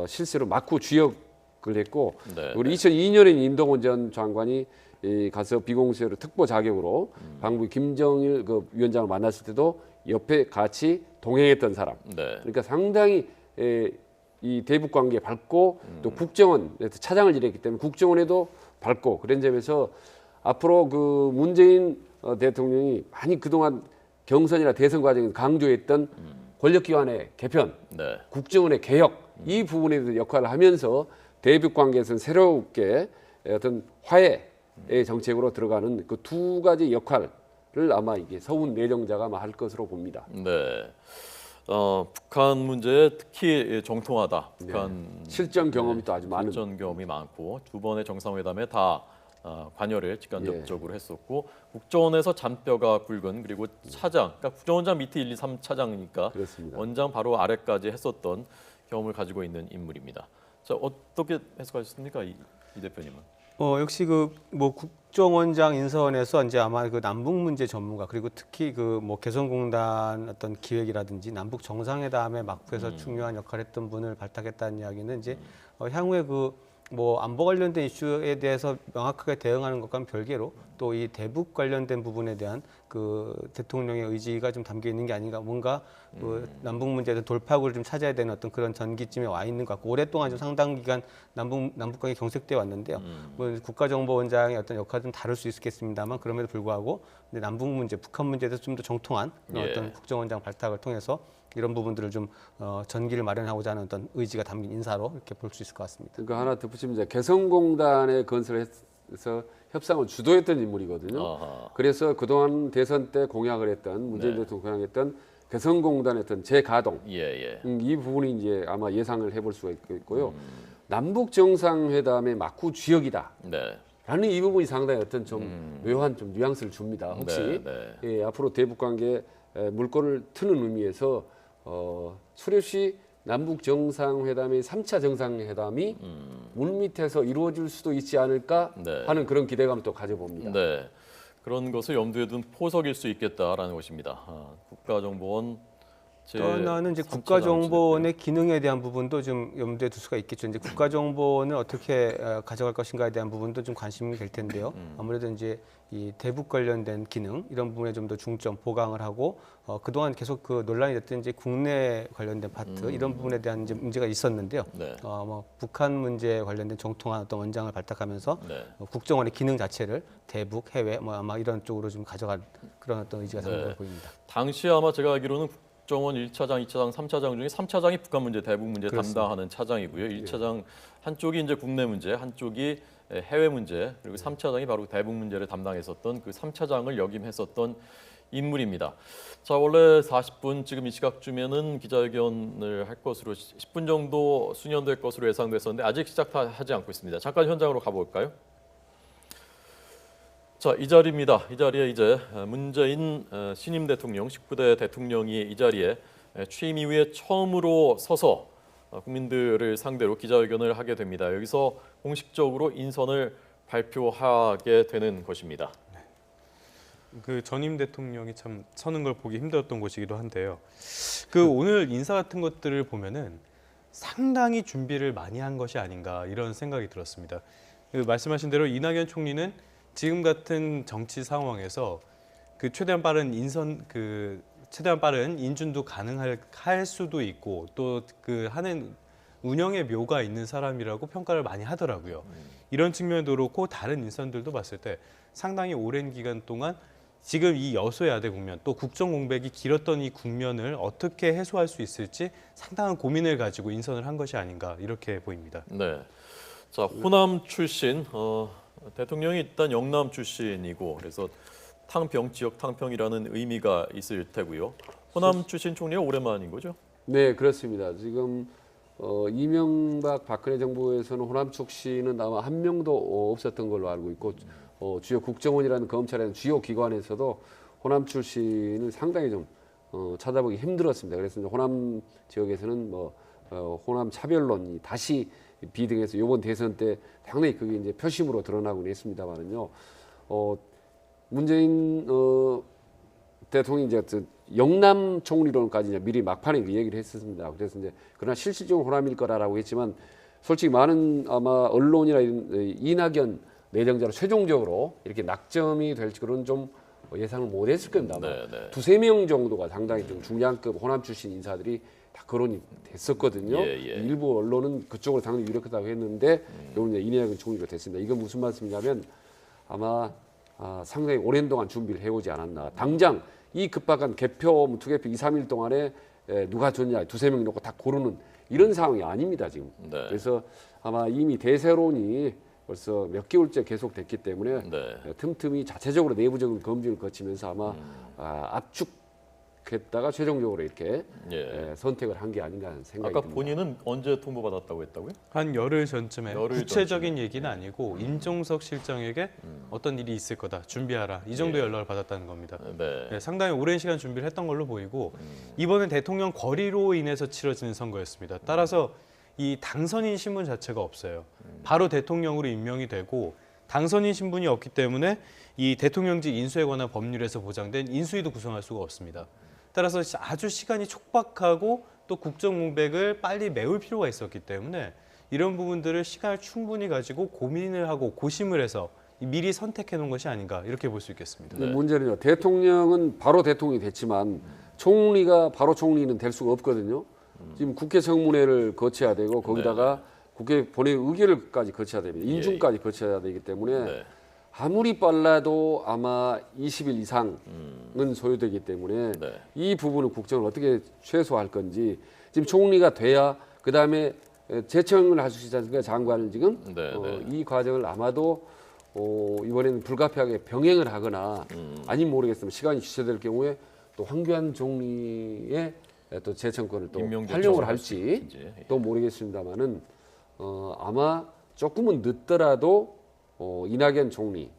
실제로 막후 주역을 했고, 네, 우리 2002년에 임동원 전 장관이 가서 비공개로 특보 자격으로 방북 김정일 그 위원장을 만났을 때도 옆에 같이 동행했던 사람. 네. 그러니까 상당히 이 대북 관계에 밝고 또 국정원에서 차장을 지냈기 때문에 국정원에도 밝고 그런 점에서 앞으로 그 문재인 대통령이 많이 그동안 경선이나 대선 과정에서 강조했던 권력기관의 개편, 네. 국정원의 개혁 이 부분에 대해서 역할을 하면서 대북 관계에서는 새롭게 어떤 화해의 정책으로 들어가는 그 두 가지 역할을 아마 이게 서훈 내정자가 아마 할 것으로 봅니다. 네. 북한 문제에 특히 정통하다. 북한 실전 경험이 또 아주 많은. 실전 경험이 많고 두 번의 정상회담에 다 관여를 직간접적으로 했었고 국정원에서 잔뼈가 굵은 그리고 차장, 그러니까 국정원장 밑에 1, 2, 3 차장이니까 그렇습니다. 원장 바로 아래까지 했었던 경험을 가지고 있는 인물입니다. 자, 어떻게 해석하셨습니까, 이 대표님은? 역시 그 뭐 국정원장 인선에서 이제 아마 그 남북 문제 전문가 그리고 특히 그 뭐 개성공단 어떤 기획이라든지 남북 정상회담에 막부에서 중요한 역할을 했던 분을 발탁했다는 이야기는 이제 향후에 그 뭐 안보 관련된 이슈에 대해서 명확하게 대응하는 것과는 별개로 또 이 대북 관련된 부분에 대한 그 대통령의 의지가 좀 담겨 있는 게 아닌가, 뭔가 그 남북 문제에서 돌파구를 좀 찾아야 되는 어떤 그런 전기쯤에 와 있는 것 같고, 오랫동안 좀 상당 기간 남북 관계 경색돼 왔는데요. 뭐 국가정보원장의 어떤 역할은 좀 다를 수 있겠습니다만, 그럼에도 불구하고 근데 남북 문제, 북한 문제에서 좀 더 정통한 그런 예. 어떤 국정원장 발탁을 통해서 이런 부분들을 좀 전기를 마련하고자 하는 어떤 의지가 담긴 인사로 이렇게 볼 수 있을 것 같습니다. 그러니까 하나 덧붙이면 개성공단의 건설에서 협상을 주도했던 인물이거든요. 아하. 그래서 그동안 대선 때 공약을 했던 문재인 네. 대통령 공약했던 개성공단의 어떤 재가동 예, 예. 이 부분이 이제 아마 예상을 해볼 수가 있고요. 남북 정상회담의 막후 주역이다. 네. 라는 이 부분이 상당히 어떤 좀 묘한 좀 뉘앙스를 줍니다. 혹시 네, 네. 예, 앞으로 대북 관계에 물꼬를 트는 의미에서 수렵시 남북 정상회담의 3차 정상회담이 물밑에서 이루어질 수도 있지 않을까 네. 하는 그런 기대감을 또 가져봅니다. 네. 그런 것을 염두에 둔 포석일 수 있겠다라는 것입니다. 국가정보원 떠나는 이제 3차 국가정보원의 기능에 대한 부분도 좀 염두에 둘 수가 있겠죠. 이제 국가정보원을 어떻게 가져갈 것인가에 대한 부분도 좀 관심이 될 텐데요. 아무래도 이제 이 대북 관련된 기능 이런 부분에 좀 더 중점 보강을 하고 그동안 계속 그 논란이 됐던 이제 국내 관련된 파트 이런 부분에 대한 이제 문제가 있었는데요. 네. 뭐 북한 문제에 관련된 정통한 어떤 원장을 발탁하면서 네. 국정원의 기능 자체를 대북, 해외 뭐 아마 이런 쪽으로 좀 가져갈 그런 어떤 의지가 담겨 네. 보입니다. 당시 아마 제가 알기로는 국정원 1차장, 2차장, 3차장 중에 3차장이 북한 문제, 대북 문제 그렇습니다. 담당하는 차장이고요. 1차장 한쪽이 이제 국내 문제, 한쪽이 해외 문제, 그리고 3차장이 바로 대북 문제를 담당했었던 그 3차장을 역임했었던 인물입니다. 자, 원래 40분 지금 이 시각쯤에는 기자회견을 할 것으로 10분 정도 수년될 것으로 예상됐었는데 아직 시작하지 않고 있습니다. 잠깐 현장으로 가볼까요? 자, 이 자리입니다. 이 자리에 이제 문재인 신임 대통령, 19대 대통령이 이 자리에 취임 이후에 처음으로 서서 국민들을 상대로 기자회견을 하게 됩니다. 여기서 공식적으로 인선을 발표하게 되는 것입니다. 그 전임 대통령이 참 서는 걸 보기 힘들었던 곳이기도 한데요. 그 오늘 인사 같은 것들을 보면은 상당히 준비를 많이 한 것이 아닌가 이런 생각이 들었습니다. 그 말씀하신 대로 이낙연 총리는 지금 같은 정치 상황에서 그 최대한 빠른 인준도 가능할 수도 있고 또 그 하는 운영의 묘가 있는 사람이라고 평가를 많이 하더라고요. 이런 측면도 그렇고 다른 인선들도 봤을 때 상당히 오랜 기간 동안 지금 이 여소야대 국면 또 국정 공백이 길었던 이 국면을 어떻게 해소할 수 있을지 상당한 고민을 가지고 인선을 한 것이 아닌가 이렇게 보입니다. 네. 자, 호남 출신 대통령이 일단 영남 출신이고 그래서 탕평 지역 탕평이라는 의미가 있을 테고요. 호남 출신 총리가 오랜만인 거죠? 네, 그렇습니다. 지금 이명박 박근혜 정부에서는 호남 출신은 아마 한 명도 없었던 걸로 알고 있고 주요 국정원이라는 검찰이라는 주요 기관에서도 호남 출신을 상당히 좀 찾아보기 힘들었습니다. 그래서 이제 호남 지역에서는 뭐 호남 차별론이 다시 비등해서 이번 대선 때 상당히 그게 이제 표심으로 드러나곤 했습니다만은요. 문재인 대통령이 이제 영남 총리론까지 이제 미리 막판에 그 얘기를 했었습니다. 그래서 이제 그러나 실질적으로 호남일 거라고 했지만 솔직히 많은 아마 언론이나 이낙연 내정자로 최종적으로 이렇게 낙점이 될지 그런 좀 예상을 못했을 겁니다. 네, 네. 두세 명 정도가 상당히 좀 중량급 호남 출신 인사들이 다 거론이 됐었거든요. 예, 예. 일부 언론은 그쪽으로 상당히 유력하다고 했는데 이번에 이낙연 총리가 됐습니다. 이건 무슨 말씀이냐면 아마 상당히 오랜 동안 준비를 해오지 않았나. 당장 이 급박한 개표, 투개표 2, 3일 동안에 누가 좋냐 두세 명 놓고 다 고르는 이런 상황이 아닙니다 지금. 네. 그래서 아마 이미 대세론이 벌써 몇 개월째 계속됐기 때문에 네. 틈틈이 자체적으로 내부적인 검증을 거치면서 아마 압축했다가 최종적으로 이렇게 예. 선택을 한 게 아닌가 하는 생각이 아까 듭니다. 본인은 언제 통보받았다고 했다고요? 한 열흘 전쯤에 열흘 구체적인 얘기는 아니고 임종석 실장에게 어떤 일이 있을 거다 준비하라 이 정도 연락을 받았다는 겁니다. 네. 네, 상당히 오랜 시간 준비를 했던 걸로 보이고 이번엔 대통령 거리로 인해서 치러지는 선거였습니다. 따라서 이 당선인 신분 자체가 없어요. 바로 대통령으로 임명이 되고 당선인 신분이 없기 때문에 이 대통령직 인수에 관한 법률에서 보장된 인수위도 구성할 수가 없습니다. 따라서 아주 시간이 촉박하고 또 국정 공백을 빨리 메울 필요가 있었기 때문에 이런 부분들을 시간을 충분히 가지고 고민을 하고 고심을 해서 미리 선택해 놓은 것이 아닌가 이렇게 볼 수 있겠습니다. 근데 문제는요. 대통령은 바로 대통령이 됐지만 총리가 바로 총리는 될 수가 없거든요. 지금 국회 청문회를 거쳐야 되고 거기다가 국회 본회의 의결까지 거쳐야 됩니다. 인준까지 거쳐야 되기 때문에 네. 아무리 빨라도 아마 20일 이상은 소요되기 때문에 네. 이 부분은 국정을 어떻게 최소화할 건지 지금 총리가 돼야 그다음에 재청을 할 수 있지 않습니까? 장관을 지금 네, 네. 이 과정을 아마도 이번에는 불가피하게 병행을 하거나 아니면 모르겠으면 시간이 지체될 경우에 또 황교안 총리의 또 재청권을 또 임명 활용을 요청을 할수 할지 있든지. 예. 또 모르겠습니다만은 아마 조금은 늦더라도 이낙연 총리를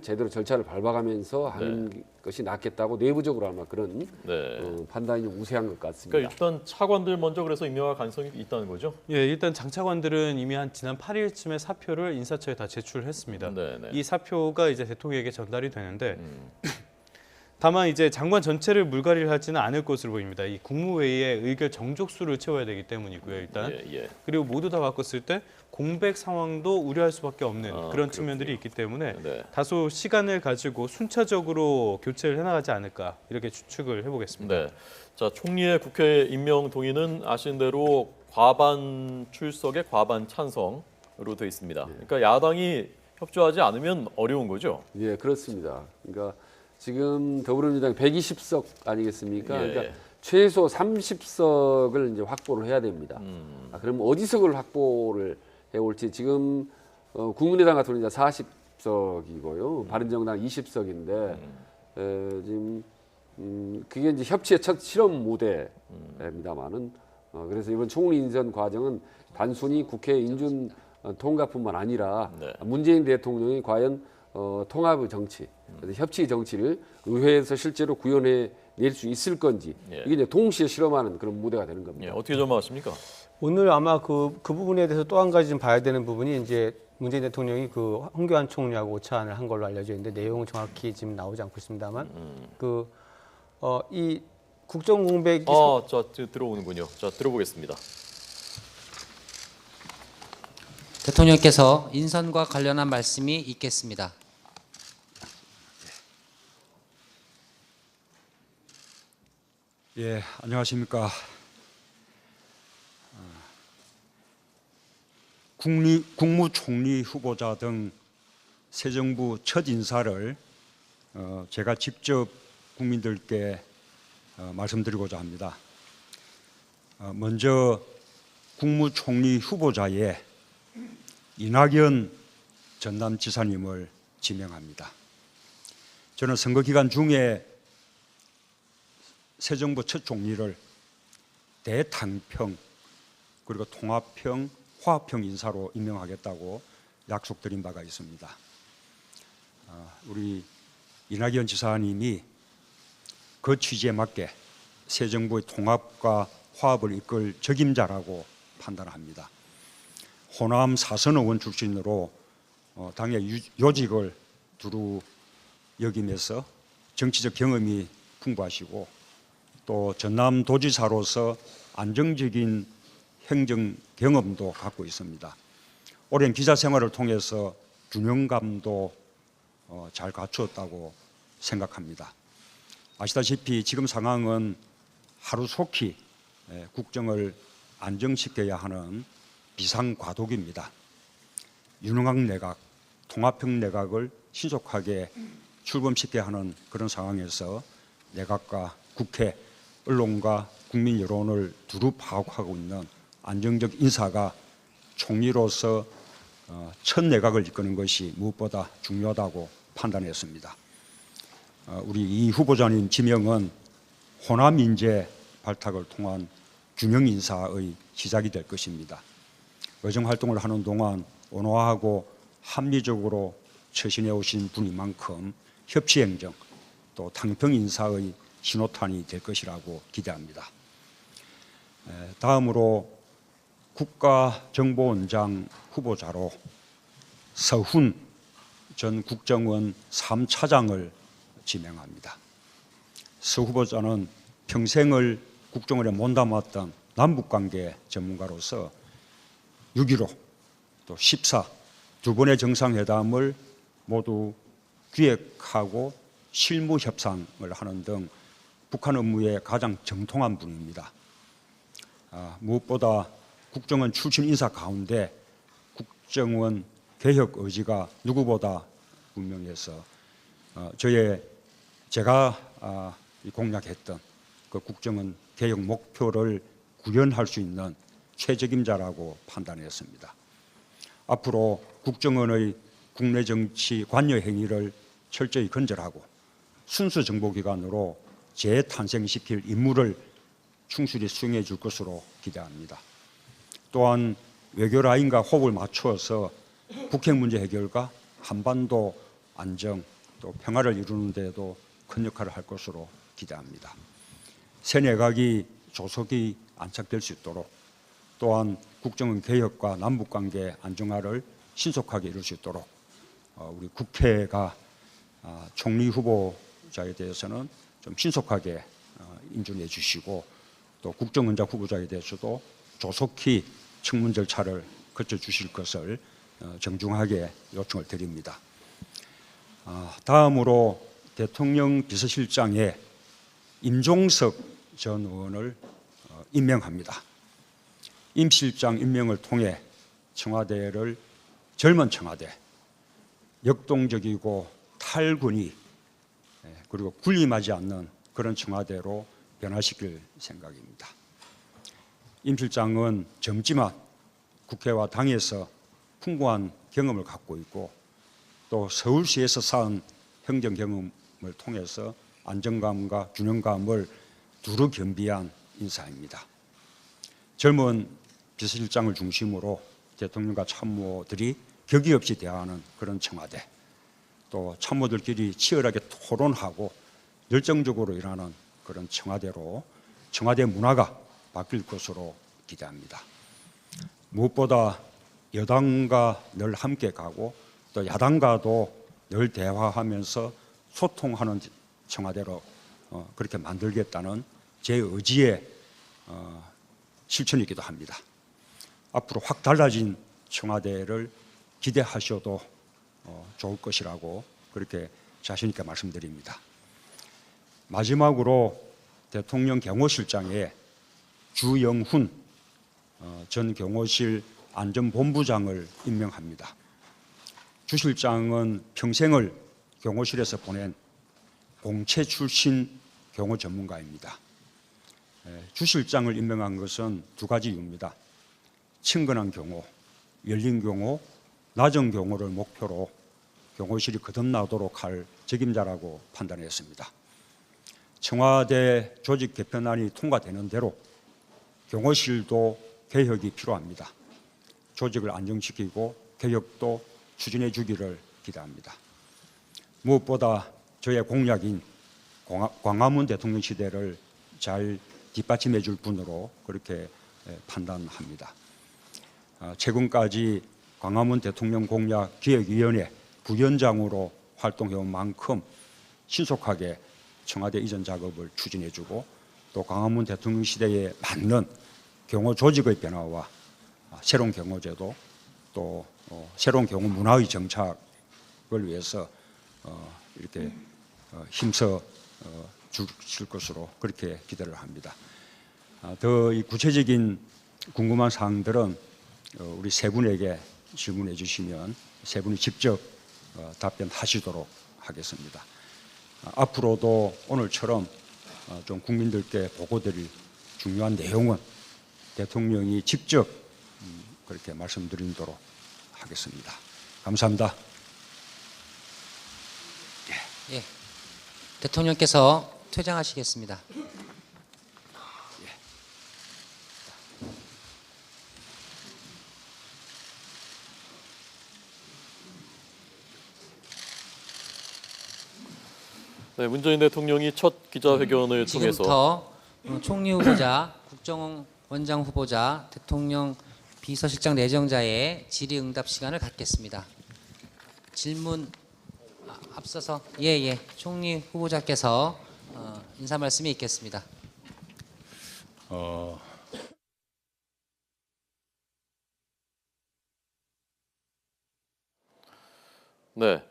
제대로 절차를 밟아가면서 하는 것이 낫겠다고 내부적으로 아마 그런 네. 판단이 좀 우세한 것 같습니다. 그러니까 일단 차관들 먼저 그래서 임명할 가능성이 있다는 거죠. 예, 일단 장차관들은 이미 한 지난 8일쯤에 사표를 인사처에 다 제출했습니다. 네, 네. 이 사표가 이제 대통령에게 전달이 되는데 다만 이제 장관 전체를 물갈이를 하지는 않을 것으로 보입니다. 이 국무회의의 의결 정족수를 채워야 되기 때문이고요. 일단 예. 그리고 모두 다 바꿨을 때 공백 상황도 우려할 수밖에 없는 그런 그렇군요. 측면들이 있기 때문에 네. 다소 시간을 가지고 순차적으로 교체를 해나가지 않을까 이렇게 추측을 해보겠습니다. 네. 자, 총리의 국회 임명 동의는 아시는 대로 과반 출석에 과반 찬성으로 되어 있습니다. 그러니까 야당이 협조하지 않으면 어려운 거죠. 예, 그렇습니다. 그러니까 지금 더불어민주당 120석 아니겠습니까? 예. 그러니까 최소 30석을 이제 확보를 해야 됩니다. 그럼 어디서 그걸 확보를 해올지 지금 국민의당 같은 경우는 이제 40석이고요, 바른정당 20석인데 지금 그게 이제 협치의 첫 실험 무대입니다만은 그래서 이번 총리 인선 과정은 단순히 국회 인준 통과뿐만 아니라 네. 문재인 대통령이 과연 통합의 정치, 협치 정치를 의회에서 실제로 구현해 낼 수 있을 건지 예. 이게 이제 동시에 실험하는 그런 무대가 되는 겁니다. 예, 어떻게 전망하십니까? 오늘 아마 그 부분에 대해서 또 한 가지 좀 봐야 되는 부분이 이제 문재인 대통령이 그 황교안 총리하고 오찬을 한 걸로 알려져 있는데 내용은 정확히 지금 나오지 않고 있습니다만 이 국정 공백이 자, 들어오는군요. 자, 들어보겠습니다. 대통령께서 인선과 관련한 말씀이 있겠습니다. 예, 안녕하십니까. 국무총리 후보자 등 새 정부 첫 인사를 제가 직접 국민들께 말씀드리고자 합니다. 먼저 국무총리 후보자에 이낙연 전남지사님을 지명합니다. 저는 선거 기간 중에 새 정부 첫 총리를 대탕평 그리고 통합평, 화합평 인사로 임명하겠다고 약속드린 바가 있습니다. 우리 이낙연 지사님이 그 취지에 맞게 새 정부의 통합과 화합을 이끌 적임자라고 판단합니다. 호남 4선 의원 출신으로 당의 요직을 두루 여기면서 정치적 경험이 풍부하시고 또 전남도지사로서 안정적인 행정 경험도 갖고 있습니다. 오랜 기자 생활을 통해서 균형감도 잘 갖추었다고 생각합니다. 아시다시피 지금 상황은 하루속히 국정을 안정시켜야 하는 비상과도기입니다. 윤핵관 내각, 통합형 내각을 신속하게 출범시켜야 하는 그런 상황에서 내각과 국회, 언론과 국민 여론을 두루 파악하고 있는 안정적 인사가 총리로서 첫 내각을 이끄는 것이 무엇보다 중요하다고 판단했습니다. 우리 이 후보자님 지명은 호남 인재 발탁을 통한 균형 인사의 시작이 될 것입니다. 의정 활동을 하는 동안 온화하고 합리적으로 처신해 오신 분인 만큼 협치 행정 또 탕평 인사의 신호탄이 될 것이라고 기대합니다. 다음으로 국가정보원장 후보자로 서훈 전 국정원 3차장을 지명합니다. 서 후보자는 평생을 국정원에 몸담았던 남북관계 전문가로서 6.15 또 14 두 번의 정상회담을 모두 기획하고 실무 협상을 하는 등 북한 업무에 가장 정통한 분입니다. 무엇보다 국정원 출신 인사 가운데 국정원 개혁 의지가 누구보다 분명해서 제가 공략했던 그 국정원 개혁 목표를 구현할 수 있는 최적임자라고 판단했습니다. 앞으로 국정원의 국내 정치 관여 행위를 철저히 건절하고 순수 정보기관으로 재탄생시킬 임무를 충실히 수행해 줄 것으로 기대합니다. 또한 외교 라인과 호흡을 맞추어서 북핵 문제 해결과 한반도 안정 또 평화를 이루는 데에도 큰 역할을 할 것으로 기대합니다. 새 내각이 조속히 안착될 수 있도록 또한 국정원 개혁과 남북관계 안정화를 신속하게 이룰 수 있도록 우리 국회가 총리 후보자에 대해서는 좀 신속하게 인준해 주시고 또 국정원장 후보자에 대해서도 조속히 청문 절차를 거쳐 주실 것을 정중하게 요청을 드립니다. 다음으로 대통령 비서실장에 임종석 전 의원을 임명합니다. 임 실장 임명을 통해 청와대를 젊은 청와대, 역동적이고 탈군이 그리고 군림하지 않는 그런 청와대로 변화시킬 생각입니다. 임 실장은 젊지만 국회와 당에서 풍부한 경험을 갖고 있고 또 서울시에서 쌓은 행정 경험을 통해서 안정감과 균형감을 두루 겸비한 인사입니다. 젊은 비서실장을 중심으로 대통령과 참모들이 격의 없이 대화하는 그런 청와대, 또 참모들끼리 치열하게 토론하고 열정적으로 일하는 그런 청와대로 청와대 문화가 바뀔 것으로 기대합니다. 무엇보다 여당과 늘 함께 가고 또 야당과도 늘 대화하면서 소통하는 청와대로 그렇게 만들겠다는 제 의지의 실천이기도 합니다. 앞으로 확 달라진 청와대를 기대하셔도 좋을 것이라고 그렇게 자신 있게 말씀드립니다. 마지막으로 대통령 경호실장에 주영훈 전 경호실 안전본부장을 임명합니다. 주 실장은 평생을 경호실에서 보낸 공채 출신 경호 전문가입니다. 주 실장을 임명한 것은 두 가지 이유입니다. 친근한 경호, 열린 경호, 낮은 경호를 목표로 경호실이 거듭나도록 할 책임자라고 판단했습니다. 청와대 조직 개편안이 통과되는 대로 경호실도 개혁이 필요합니다. 조직을 안정시키고 개혁도 추진해 주기를 기대합니다. 무엇보다 저의 공약인 광화문 대통령 시대를 잘 뒷받침해 줄 분으로 그렇게 판단합니다. 최근까지 광화문 대통령 공약 기획위원회 부위원장으로 활동해온 만큼 신속하게 청와대 이전 작업을 추진해주고 또 광화문 대통령 시대에 맞는 경호 조직의 변화와 새로운 경호제도 또 새로운 경호 문화의 정착을 위해서 이렇게 힘써 주실 것으로 그렇게 기대를 합니다. 더 이 구체적인 궁금한 사항들은 우리 세 분에게 질문해 주시면 세 분이 직접 답변하시도록 하겠습니다. 앞으로도 오늘처럼 좀 국민들께 보고드릴 중요한 내용은 대통령이 직접 그렇게 말씀드리도록 하겠습니다. 감사합니다. 예. 대통령께서 퇴장하시겠습니다. 네, 문재인 대통령이 첫 기자회견을 통해서 지금부터 총리 후보자, 국정원장 후보자, 대통령 비서실장 내정자의 질의응답 시간을 갖겠습니다. 질문 앞서서 총리 후보자께서 인사 말씀이 있겠습니다. 네.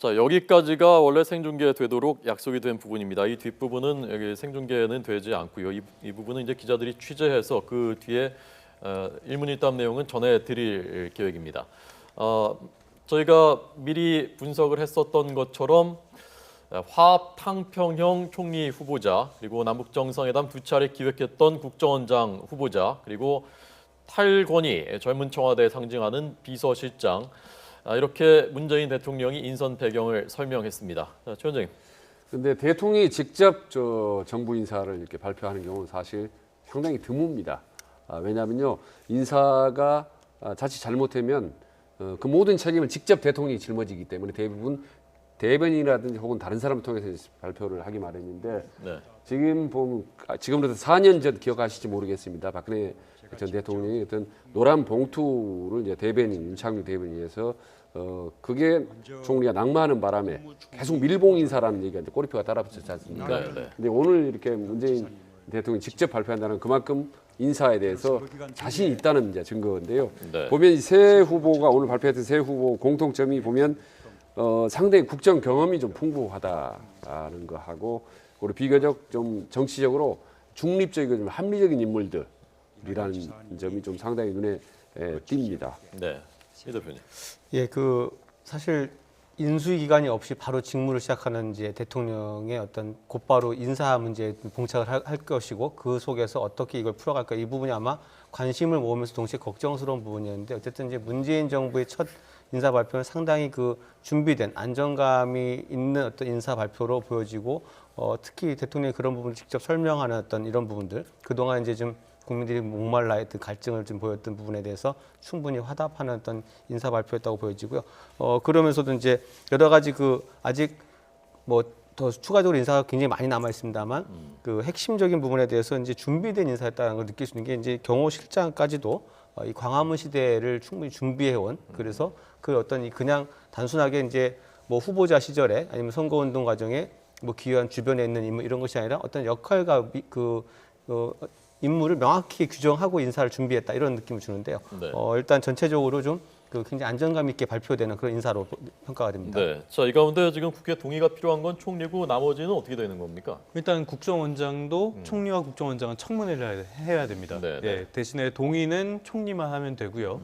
자, 여기까지가 원래 생중계되도록 약속이 된 부분입니다. 이 뒷부분은 여기 생중계는 되지 않고요. 이 부분은 이제 기자들이 취재해서 그 뒤에 일문일답 내용은 전해드릴 계획입니다. 저희가 미리 분석을 했었던 것처럼 화합탕평형 총리 후보자, 그리고 남북정상회담 두 차례 기획했던 국정원장 후보자, 그리고 탈권위 젊은 청와대에 상징하는 비서실장, 이렇게 문재인 대통령이 인선 배경을 설명했습니다. 자, 최 원장님. 근데 대통령이 직접 정부 인사를 이렇게 발표하는 경우는 사실 상당히 드뭅니다. 왜냐하면요, 인사가 자칫 잘못하면 그 모든 책임을 직접 대통령이 짊어지기 때문에 대부분 대변인이라든지 혹은 다른 사람을 통해서 발표를 하기 마련인데, 네. 지금 보면 지금부터 4년 전 기억하실지 모르겠습니다. 박근혜 전 대통령이 어떤 노란 봉투를 이제 대변인 윤창룡 대변인에서 그게 총리가 낙마하는 바람에 계속 밀봉 인사라는 얘기가 이제 꼬리표가 따라붙었지 않습니까? 네, 네. 근데 오늘 이렇게 문재인 대통령이 직접 발표한다는 그만큼 인사에 대해서 자신이 있다는 이제 증거인데요. 네. 보면 이 세 후보가 오늘 발표했던 세 후보 공통점이 보면 상당히 국정 경험이 좀 풍부하다는 거 하고, 그리고 비교적 좀 정치적으로 중립적이고 좀 합리적인 인물들이라는 점이 좀 상당히 눈에 띕니다. 네. 이 대표님. 예, 그 사실 인수위 기간이 없이 바로 직무를 시작하는 이제 대통령의 어떤 곧바로 인사 문제에 봉착을 할 것이고, 그 속에서 어떻게 이걸 풀어갈까, 이 부분이 아마 관심을 모으면서 동시에 걱정스러운 부분이었는데, 어쨌든 이제 문재인 정부의 첫 인사 발표는 상당히 그 준비된 안정감이 있는 어떤 인사 발표로 보여지고, 특히 대통령이 그런 부분을 직접 설명하는 어떤 이런 부분들, 그동안 이제 좀 국민들이 목말라 했던 갈증을 좀 보였던 부분에 대해서 충분히 화답하는 어떤 인사 발표였다고 보여지고요. 그러면서도 이제 여러 가지 그 아직 뭐 더 추가적으로 인사가 굉장히 많이 남아 있습니다만, 그 핵심적인 부분에 대해서 이제 준비된 인사였다는 걸 느낄 수 있는 게, 이제 경호실장까지도 이 광화문 시대를 충분히 준비해온, 그래서 그 어떤 이 그냥 단순하게 이제 뭐 후보자 시절에 아니면 선거운동 과정에 뭐 기여한 주변에 있는 인물 이런 것이 아니라 어떤 역할과 임무를 명확히 규정하고 인사를 준비했다, 이런 느낌을 주는데요. 네. 일단 전체적으로 좀 그 굉장히 안정감 있게 발표되는 그런 인사로 평가가 됩니다. 네. 자, 이 가운데 지금 국회 동의가 필요한 건 총리고 나머지는 어떻게 되는 겁니까? 일단 국정원장도 총리와 국정원장은 청문회를 해야 됩니다. 네, 예, 대신에 동의는 총리만 하면 되고요.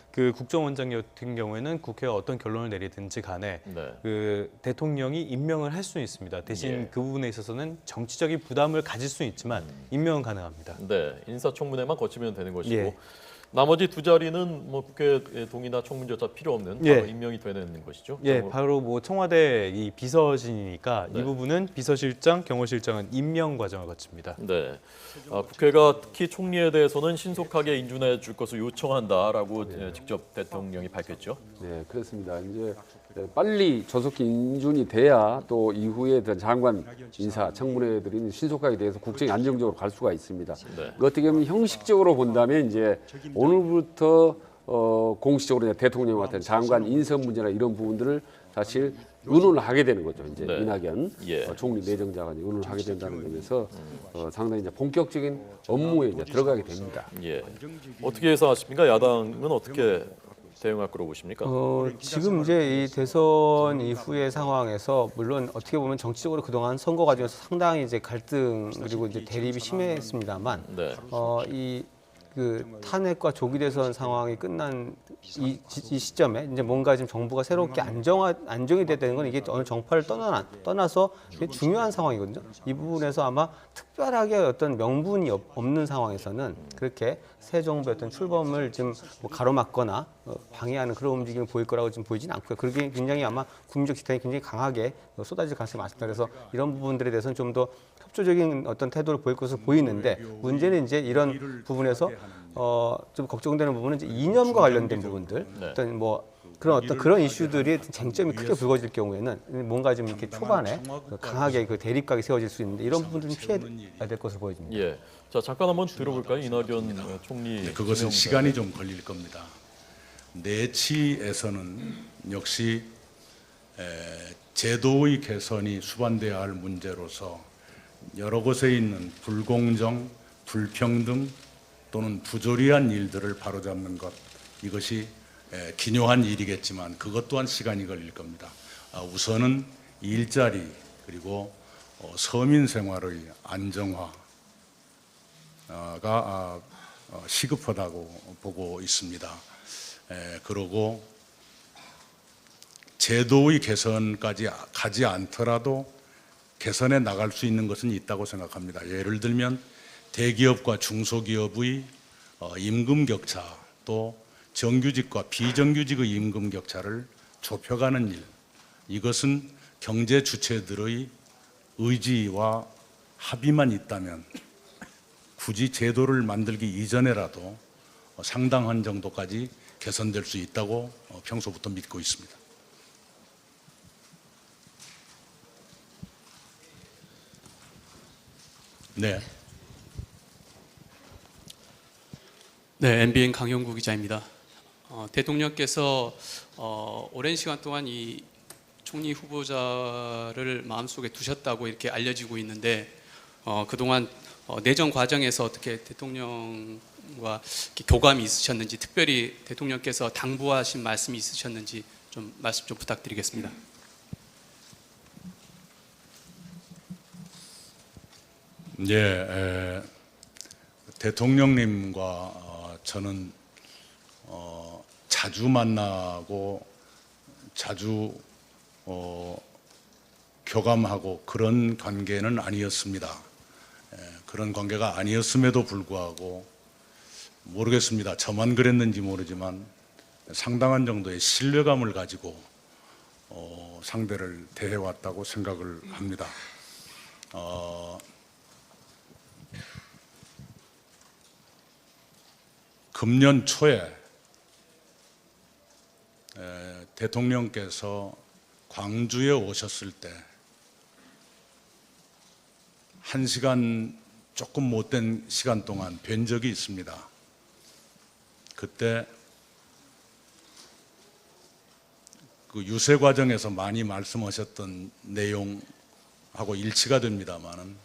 그 국정원장 같은 경우에는 국회가 어떤 결론을 내리든지 간에 네. 그 대통령이 임명을 할 수는 있습니다. 대신 예. 그 부분에 있어서는 정치적인 부담을 가질 수는 있지만 임명은 가능합니다. 네. 인사청문회만 거치면 되는 것이고, 예. 나머지 두 자리는 뭐 국회 동의나 청문조차 필요 없는 바로 예. 임명이 되는 것이죠. 예, 바로 뭐 청와대 이 비서진이니까 네. 이 부분은 비서실장, 경호실장은 임명 과정을 거칩니다. 네. 국회가 특히 총리에 대해서는 신속하게 인준해 줄 것을 요청한다라고 직접 대통령이 밝혔죠. 네, 그렇습니다. 이제 빨리 조속히 인준이 돼야 또 이후에 장관 인사, 청문회들이 신속하게 돼서 국정이 안정적으로 갈 수가 있습니다. 네. 어떻게 보면 형식적으로 본다면 이제 오늘부터 공식적으로 대통령 같은 장관 인선 문제나 이런 부분들을 사실 의논을 하게 되는 거죠. 이제 네. 이낙연 예. 총리 내정자가 의논을 하게 된다는 점에서 상당히 이제 본격적인 업무에 이제 들어가게 됩니다. 예. 어떻게 예상하십니까? 야당은 어떻게 대응할 거로 보십니까? 지금 이제 이 대선 이후의 상황에서 물론 어떻게 보면 정치적으로 그동안 선거 과정에서 상당히 이제 갈등 그리고 이제 대립이 심했습니다만, 네. 그 탄핵과 조기 대선 상황이 끝난 이 시점에 이제 뭔가 지금 정부가 새롭게 안정이 되는 건 이게 어느 정파를 떠나서 되게 중요한 상황이거든요. 이 부분에서 아마 특별하게 어떤 명분이 없는 상황에서는 그렇게 새 정부의 어떤 출범을 지금 뭐 가로막거나 방해하는 그런 움직임을 보일 거라고 지금 보이진 않고요. 그게 굉장히 아마 국민적 지탄이 굉장히 강하게 쏟아질 가능성이 많습니다. 그래서 이런 부분들에 대해서는 좀 더 협조적인 어떤 태도를 보일 것으로 보이는데, 문제는 이제 이런 부분에서 좀 걱정되는 부분은 이제 이념과 관련된 부분들, 네. 어떤 뭐 그런 이슈들이 쟁점이 크게 불거질 경우에는 뭔가 좀 이렇게 초반에 강하게 그 대립각이 세워질 수 있는데, 이런 부분들은 피해야 될 것으로 보여집니다. 예. 자, 잠깐 한번 들어볼까요? 이낙연 총리. 그것은 시간이 좀 걸릴 겁니다. 내치에서는 역시 제도의 개선이 수반돼야 할 문제로서 여러 곳에 있는 불공정, 불평등 또는 부조리한 일들을 바로잡는 것, 이것이 기묘한 일이겠지만 그것 또한 시간이 걸릴 겁니다. 우선은 일자리 그리고 서민 생활의 안정화가 시급하다고 보고 있습니다. 그리고 제도의 개선까지 가지 않더라도 개선해 나갈 수 있는 것은 있다고 생각합니다. 예를 들면 대기업과 중소기업의 임금 격차, 또 정규직과 비정규직의 임금 격차를 좁혀가는 일, 이것은 경제 주체들의 의지와 합의만 있다면 굳이 제도를 만들기 이전에라도 상당한 정도까지 개선될 수 있다고 평소부터 믿고 있습니다. 네. 네, MBN 강용구 기자입니다. 대통령께서 오랜 시간 동안 이 총리 후보자를 마음속에 두셨다고 이렇게 알려지고 있는데 그동안 내정 과정에서 어떻게 대통령과 이렇게 교감이 있으셨는지, 특별히 대통령께서 당부하신 말씀이 있으셨는지 좀 말씀 좀 부탁드리겠습니다. 예, 대통령님과 저는 자주 만나고 자주 교감하고 그런 관계는 아니었습니다. 그런 관계가 아니었음에도 불구하고 모르겠습니다. 저만 그랬는지 모르지만 상당한 정도의 신뢰감을 가지고 상대를 대해왔다고 생각을 합니다. 금년 초에 대통령께서 광주에 오셨을 때 1시간 조금 못된 시간 동안 뵌 적이 있습니다. 그때 그 유세 과정에서 많이 말씀하셨던 내용하고 일치가 됩니다마는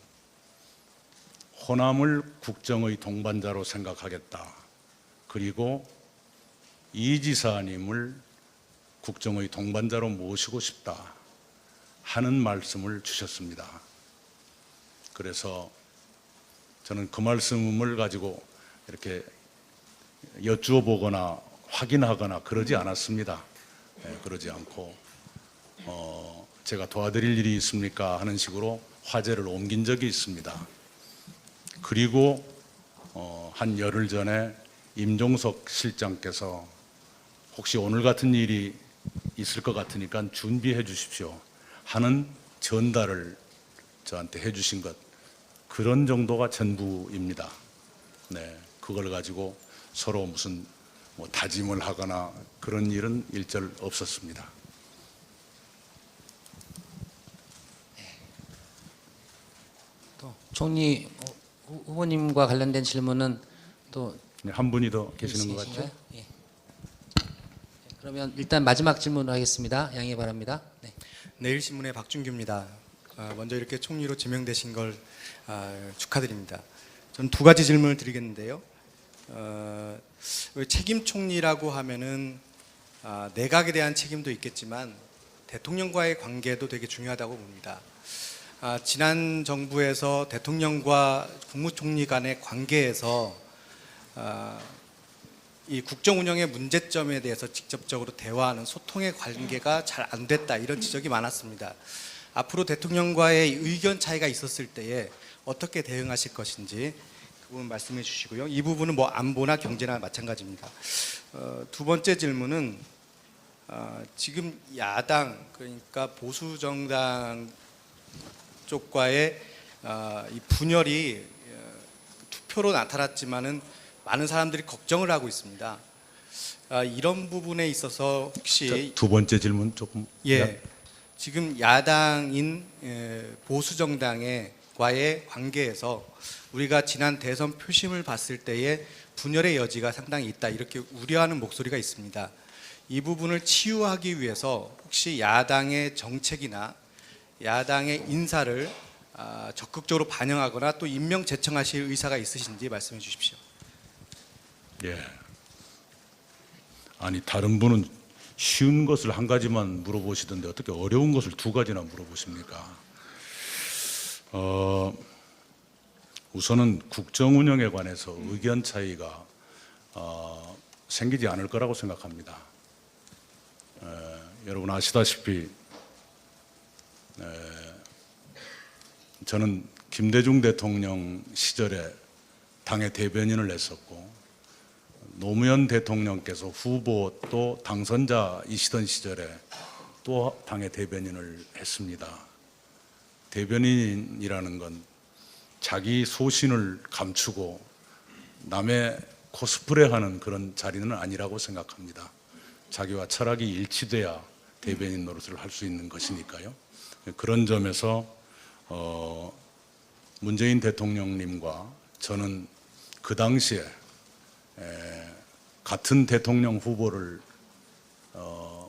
호남을 국정의 동반자로 생각하겠다. 그리고 이 지사님을 국정의 동반자로 모시고 싶다 하는 말씀을 주셨습니다. 그래서 저는 그 말씀을 가지고 이렇게 여쭈어 보거나 확인하거나 그러지 않았습니다. 그러지 않고 제가 도와드릴 일이 있습니까 하는 식으로 화제를 옮긴 적이 있습니다. 그리고 한 열흘 전에 임종석 실장께서 혹시 오늘 같은 일이 있을 것 같으니까 준비해 주십시오 하는 전달을 저한테 해 주신 것, 그런 정도가 전부입니다. 네, 그걸 가지고 서로 무슨 다짐을 하거나 그런 일은 일절 없었습니다. 또 총리 후보님과 관련된 질문은 또 네, 한 분이 더 계시는 것 같죠? 예. 그러면 일단 마지막 질문을 하겠습니다. 양해 바랍니다. 네. 내일신문의 박준규입니다. 먼저 이렇게 총리로 지명되신 걸 축하드립니다. 저는 두 가지 질문을 드리겠는데요. 책임 총리라고 하면은 내각에 대한 책임도 있겠지만 대통령과의 관계도 되게 중요하다고 봅니다. 지난 정부에서 대통령과 국무총리 간의 관계에서 이 국정 운영의 문제점에 대해서 직접적으로 대화하는 소통의 관계가 잘 안 됐다, 이런 지적이 많았습니다. 앞으로 대통령과의 의견 차이가 있었을 때에 어떻게 대응하실 것인지 그 부분 말씀해 주시고요. 이 부분은 뭐 안보나 경제나 마찬가지입니다. 두 번째 질문은 지금 야당, 그러니까 보수 정당 쪽과의 이 분열이 투표로 나타났지만은 많은 사람들이 걱정을 하고 있습니다. 이런 부분에 있어서 혹시 두 번째 질문 조금. 예, 지금 야당인 보수 정당과의 관계에서 우리가 지난 대선 표심을 봤을 때에 분열의 여지가 상당히 있다, 이렇게 우려하는 목소리가 있습니다. 이 부분을 치유하기 위해서 혹시 야당의 정책이나 야당의 인사를 적극적으로 반영하거나 또 임명 제청하실 의사가 있으신지 말씀해 주십시오. 예. 아니, 다른 분은 쉬운 것을 한 가지만 물어보시던데 어떻게 어려운 것을 두 가지나 물어보십니까? 우선은 국정 운영에 관해서 의견 차이가 생기지 않을 거라고 생각합니다. 여러분 아시다시피 저는 김대중 대통령 시절에 당의 대변인을 했었고 노무현 대통령께서 후보 또 당선자이시던 시절에 또 당의 대변인을 했습니다. 대변인이라는 건 자기 소신을 감추고 남의 코스프레하는 그런 자리는 아니라고 생각합니다. 자기와 철학이 일치돼야 대변인 노릇을 할 수 있는 것이니까요. 그런 점에서 문재인 대통령님과 저는 그 당시에 같은 대통령 후보를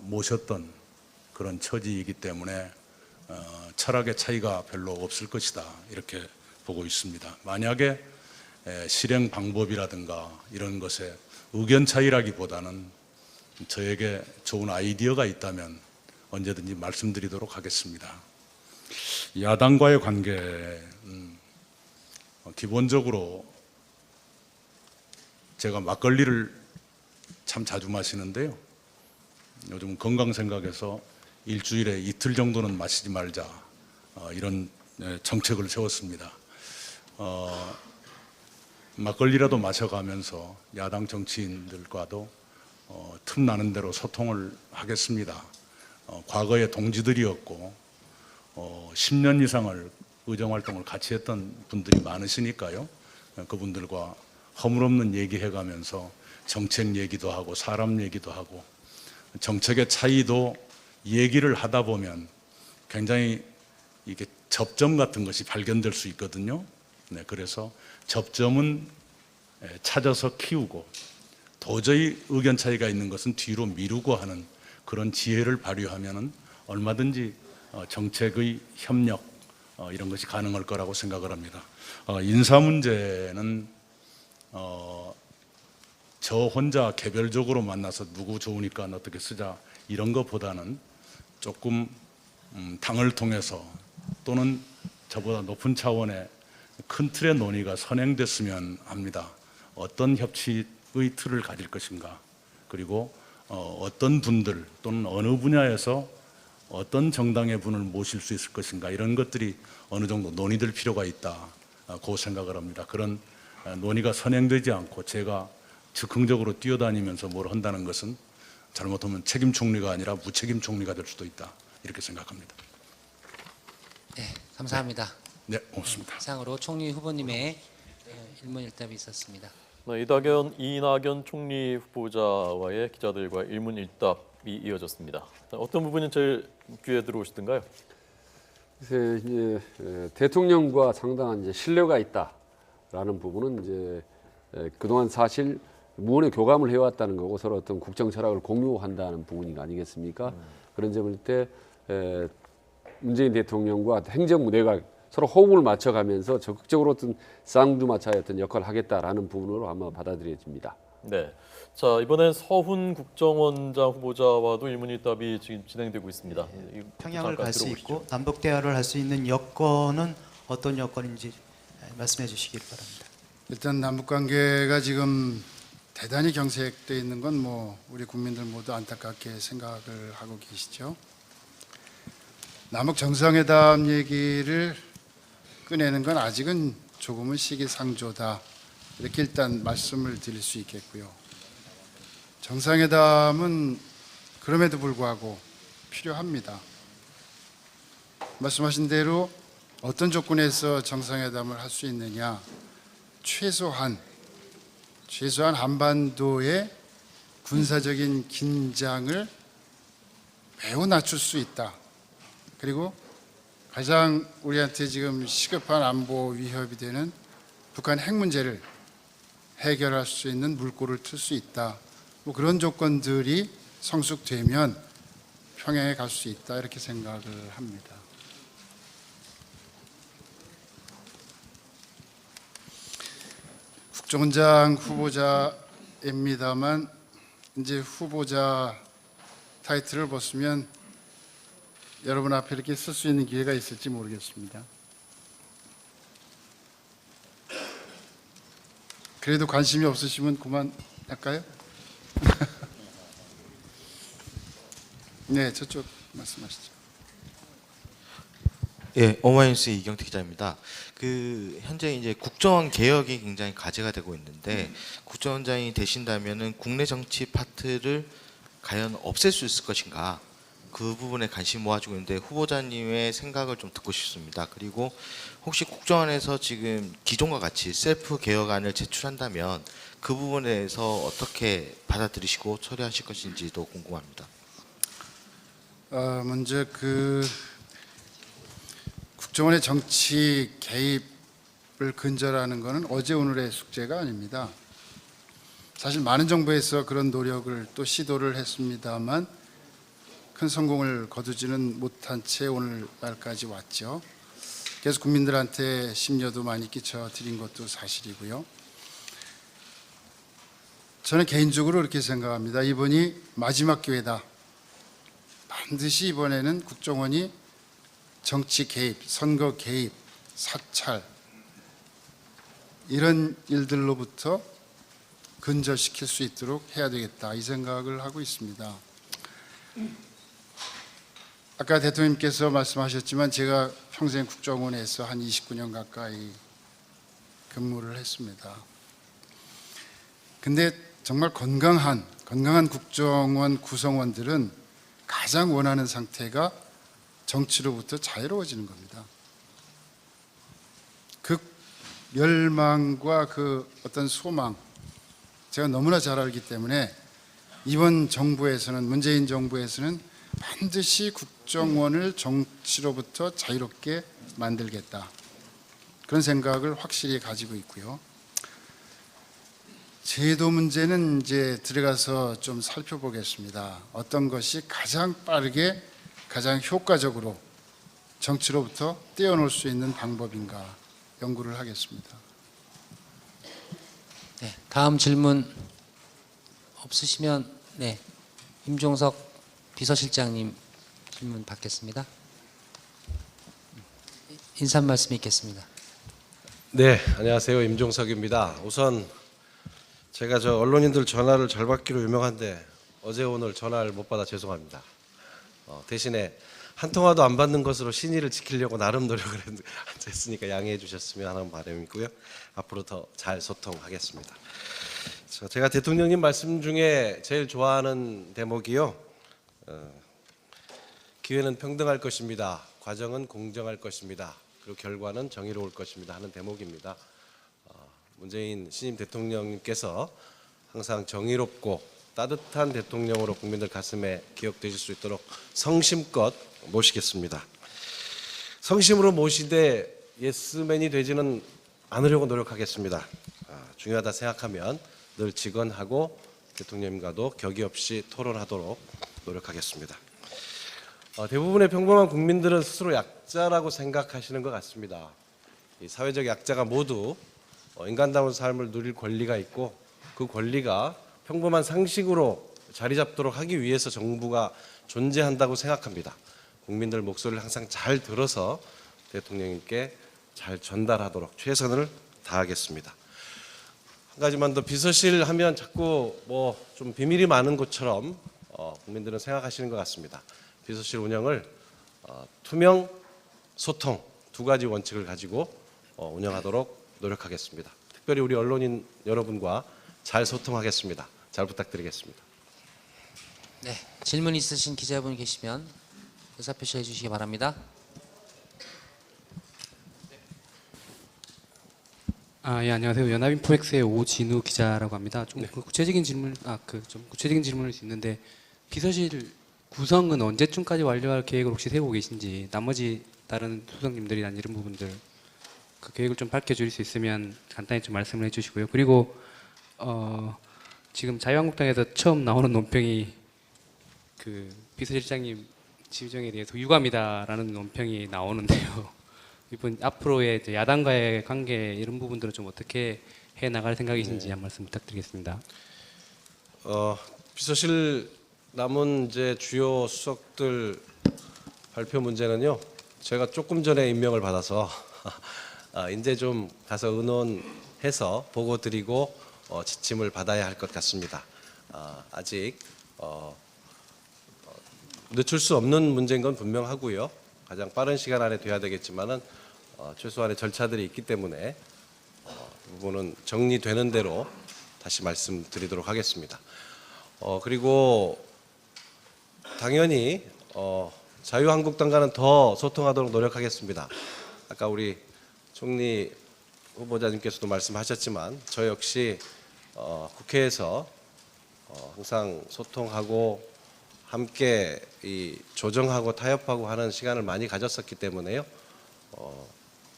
모셨던 그런 처지이기 때문에 철학의 차이가 별로 없을 것이다 이렇게 보고 있습니다. 만약에 실행 방법이라든가 이런 것에 의견 차이라기보다는 저에게 좋은 아이디어가 있다면 언제든지 말씀드리도록 하겠습니다. 야당과의 관계는 기본적으로 제가 막걸리를 참 자주 마시는데요. 요즘 건강 생각해서 일주일에 이틀 정도는 마시지 말자 이런 정책을 세웠습니다. 막걸리라도 마셔가면서 야당 정치인들과도 틈나는 대로 소통을 하겠습니다. 과거에 동지들이었고 10년 이상을 의정활동을 같이 했던 분들이 많으시니까요. 그분들과 허물없는 얘기해가면서 정책 얘기도 하고 사람 얘기도 하고 정책의 차이도 얘기를 하다 보면 굉장히 이게 접점 같은 것이 발견될 수 있거든요. 네, 그래서 접점은 찾아서 키우고 도저히 의견 차이가 있는 것은 뒤로 미루고 하는 그런 지혜를 발휘하면은 얼마든지 정책의 협력 이런 것이 가능할 거라고 생각을 합니다. 인사 문제는 저 혼자 개별적으로 만나서 누구 좋으니까 어떻게 쓰자 이런 것보다는 조금 당을 통해서 또는 저보다 높은 차원의 큰 틀의 논의가 선행됐으면 합니다. 어떤 협치의 틀을 가질 것인가, 그리고 어떤 분들 또는 어느 분야에서 어떤 정당의 분을 모실 수 있을 것인가, 이런 것들이 어느 정도 논의될 필요가 있다고 생각을 합니다. 그런 논의가 선행되지 않고 제가 즉흥적으로 뛰어다니면서 뭘 한다는 것은 잘못하면 책임 총리가 아니라 무책임 총리가 될 수도 있다, 이렇게 생각합니다. 네, 감사합니다. 네, 고맙습니다. 이상으로 총리 후보님의 일문일답이 있었습니다. 네, 이낙연 총리 후보자와의 기자들과 일문일답이 이어졌습니다. 어떤 부분이 제일 귀에 들어오시던가요? 글쎄, 이제 대통령과 상당한 이제 신뢰가 있다라는 부분은 이제 그동안 사실 무언의 교감을 해왔다는 거고 서로 어떤 국정 철학을 공유한다는 부분이 아니겠습니까? 그런 점일 때 문재인 대통령과 행정부내가 서로 호흡을 맞춰가면서 적극적으로 어떤 쌍두마차의 어떤 역할을 하겠다라는 부분으로 아마 받아들여집니다. 네. 자, 이번엔 서훈 국정원장 후보자와도 일문일답이 지금 진행되고 있습니다. 평양을 갈 수 들어보시죠. 있고 남북 대화를 할 수 있는 여건은 어떤 여건인지 말씀해 주시길 바랍니다. 일단 남북 관계가 지금 대단히 경색돼 있는 건 뭐 우리 국민들 모두 안타깝게 생각을 하고 계시죠. 남북 정상회담 얘기를 꺼내는 건 아직은 조금은 시기상조다, 이렇게 일단 말씀을 드릴 수 있겠고요. 정상회담은 그럼에도 불구하고 필요합니다. 말씀하신 대로 어떤 조건에서 정상회담을 할 수 있느냐, 최소한 한반도의 군사적인 긴장을 매우 낮출 수 있다. 그리고 가장 우리한테 지금 시급한 안보 위협이 되는 북한 핵 문제를 해결할 수 있는 물꼬를 틀 수 있다. 뭐 그런 조건들이 성숙되면 평양에 갈 수 있다, 이렇게 생각을 합니다. 국정원장 후보자입니다만 이제 후보자 타이틀을 벗으면 여러분 앞에 이렇게 쓸 수 있는 기회가 있을지 모르겠습니다. 그래도 관심이 없으시면 그만할까요? 네, 저쪽 말씀하시죠. 예, 오마이뉴스 이경태 기자입니다. 현재 이제 국정원 개혁이 굉장히 과제가 되고 있는데 국정원장이 되신다면은 국내 정치 파트를 과연 없앨 수 있을 것인가? 그 부분에 관심 모아주고 있는데 후보자님의 생각을 좀 듣고 싶습니다. 그리고 혹시 국정원에서 지금 기존과 같이 셀프 개혁안을 제출한다면 그 부분에 대해서 어떻게 받아들이시고 처리하실 것인지도 궁금합니다. 먼저 국정원의 정치 개입을 근절하는 것은 어제 오늘의 숙제가 아닙니다. 사실 많은 정부에서 그런 노력을 또 시도를 했습니다만 큰 성공을 거두지는 못한 채 오늘날까지 왔죠. 그래서 국민들한테 심려도 많이 끼쳐드린 것도 사실이고요. 저는 개인적으로 이렇게 생각합니다. 이번이 마지막 기회다. 반드시 이번에는 국정원이 정치 개입, 선거 개입, 사찰 이런 일들로부터 근절시킬 수 있도록 해야 되겠다 이 생각을 하고 있습니다. 아까 대통령님께서 말씀하셨지만 제가 평생 국정원에서 한 29년 가까이 근무를 했습니다. 근데 정말 건강한 국정원 구성원들은 가장 원하는 상태가 정치로부터 자유로워지는 겁니다. 그 열망과 그 어떤 소망 제가 너무나 잘 알기 때문에 이번 정부에서는 문재인 정부에서는 반드시 국정원을 정치로부터 자유롭게 만들겠다. 그런 생각을 확실히 가지고 있고요. 제도 문제는 이제 들어가서 좀 살펴보겠습니다. 어떤 것이 가장 빠르게 가장 효과적으로 정치로부터 떼어놓을 수 있는 방법인가 연구를 하겠습니다. 네, 다음 질문 없으시면 네, 임종석 비서실장님 질문 받겠습니다. 인사 말씀 있겠습니다. 네, 안녕하세요. 임종석입니다. 우선 제가 언론인들 전화를 잘 받기로 유명한데 어제 오늘 전화를 못 받아 죄송합니다. 대신에 한 통화도 안 받는 것으로 신의를 지키려고 나름 노력을 했으니까 양해해 주셨으면 하는 바람이고요. 앞으로 더 잘 소통하겠습니다. 제가 대통령님 말씀 중에 제일 좋아하는 대목이요. 기회는 평등할 것입니다. 과정은 공정할 것입니다. 그리고 결과는 정의로울 것입니다 하는 대목입니다. 문재인 신임 대통령님께서 항상 정의롭고 따뜻한 대통령으로 국민들 가슴에 기억되실 수 있도록 성심껏 모시겠습니다. 성심으로 모시되 예스맨이 되지는 않으려고 노력하겠습니다. 중요하다 생각하면 늘 직언하고 대통령님과도 격의 없이 토론하도록 노력하겠습니다. 대부분의 평범한 국민들은 스스로 약자라고 생각하시는 것 같습니다. 이 사회적 약자가 모두 인간다운 삶을 누릴 권리가 있고 그 권리가 평범한 상식으로 자리 잡도록 하기 위해서 정부가 존재한다고 생각합니다. 국민들 목소리를 항상 잘 들어서 대통령님께 잘 전달하도록 최선을 다하겠습니다. 한 가지만 더, 비서실 하면 자꾸 좀 비밀이 많은 것처럼 국민들은 생각하시는 것 같습니다. 비서실 운영을 투명, 소통 두 가지 원칙을 가지고 운영하도록 노력하겠습니다. 특별히 우리 언론인 여러분과 잘 소통하겠습니다. 잘 부탁드리겠습니다. 네, 질문 있으신 기자분 계시면 의사표시해 주시기 바랍니다. 예, 안녕하세요. 연합인포엑스의 오진우 기자라고 합니다. 좀 구체적인 질문, 좀 구체적인 질문일 수 있는데 비서실 구성은 언제쯤까지 완료할 계획을 혹시 세우고 계신지, 나머지 다른 수석님들이나 이런 부분들 그 계획을 좀 밝혀줄 수 있으면 간단히 좀 말씀을 해주시고요. 그리고 지금 자유한국당에서 처음 나오는 논평이 그 비서실장님 지정에 대해서 유감이다라는 논평이 나오는데요. 이번 앞으로의 이제 야당과의 관계 이런 부분들은 좀 어떻게 해 나갈 생각이신지 한 말씀 부탁드리겠습니다. 비서실 남은 이제 주요 수석들 발표 문제는요. 제가 조금 전에 임명을 받아서 이제 좀 가서 의논해서 보고 드리고 지침을 받아야 할 것 같습니다. 아직 늦출 수 없는 문제인 건 분명하고요. 가장 빠른 시간 안에 돼야 되겠지만은 최소한의 절차들이 있기 때문에 이 부분은 정리되는 대로 다시 말씀드리도록 하겠습니다. 그리고 당연히 자유한국당과는 더 소통하도록 노력하겠습니다. 아까 우리 총리 후보자님께서도 말씀하셨지만 저 역시 국회에서 항상 소통하고 함께 이 조정하고 타협하고 하는 시간을 많이 가졌었기 때문에요.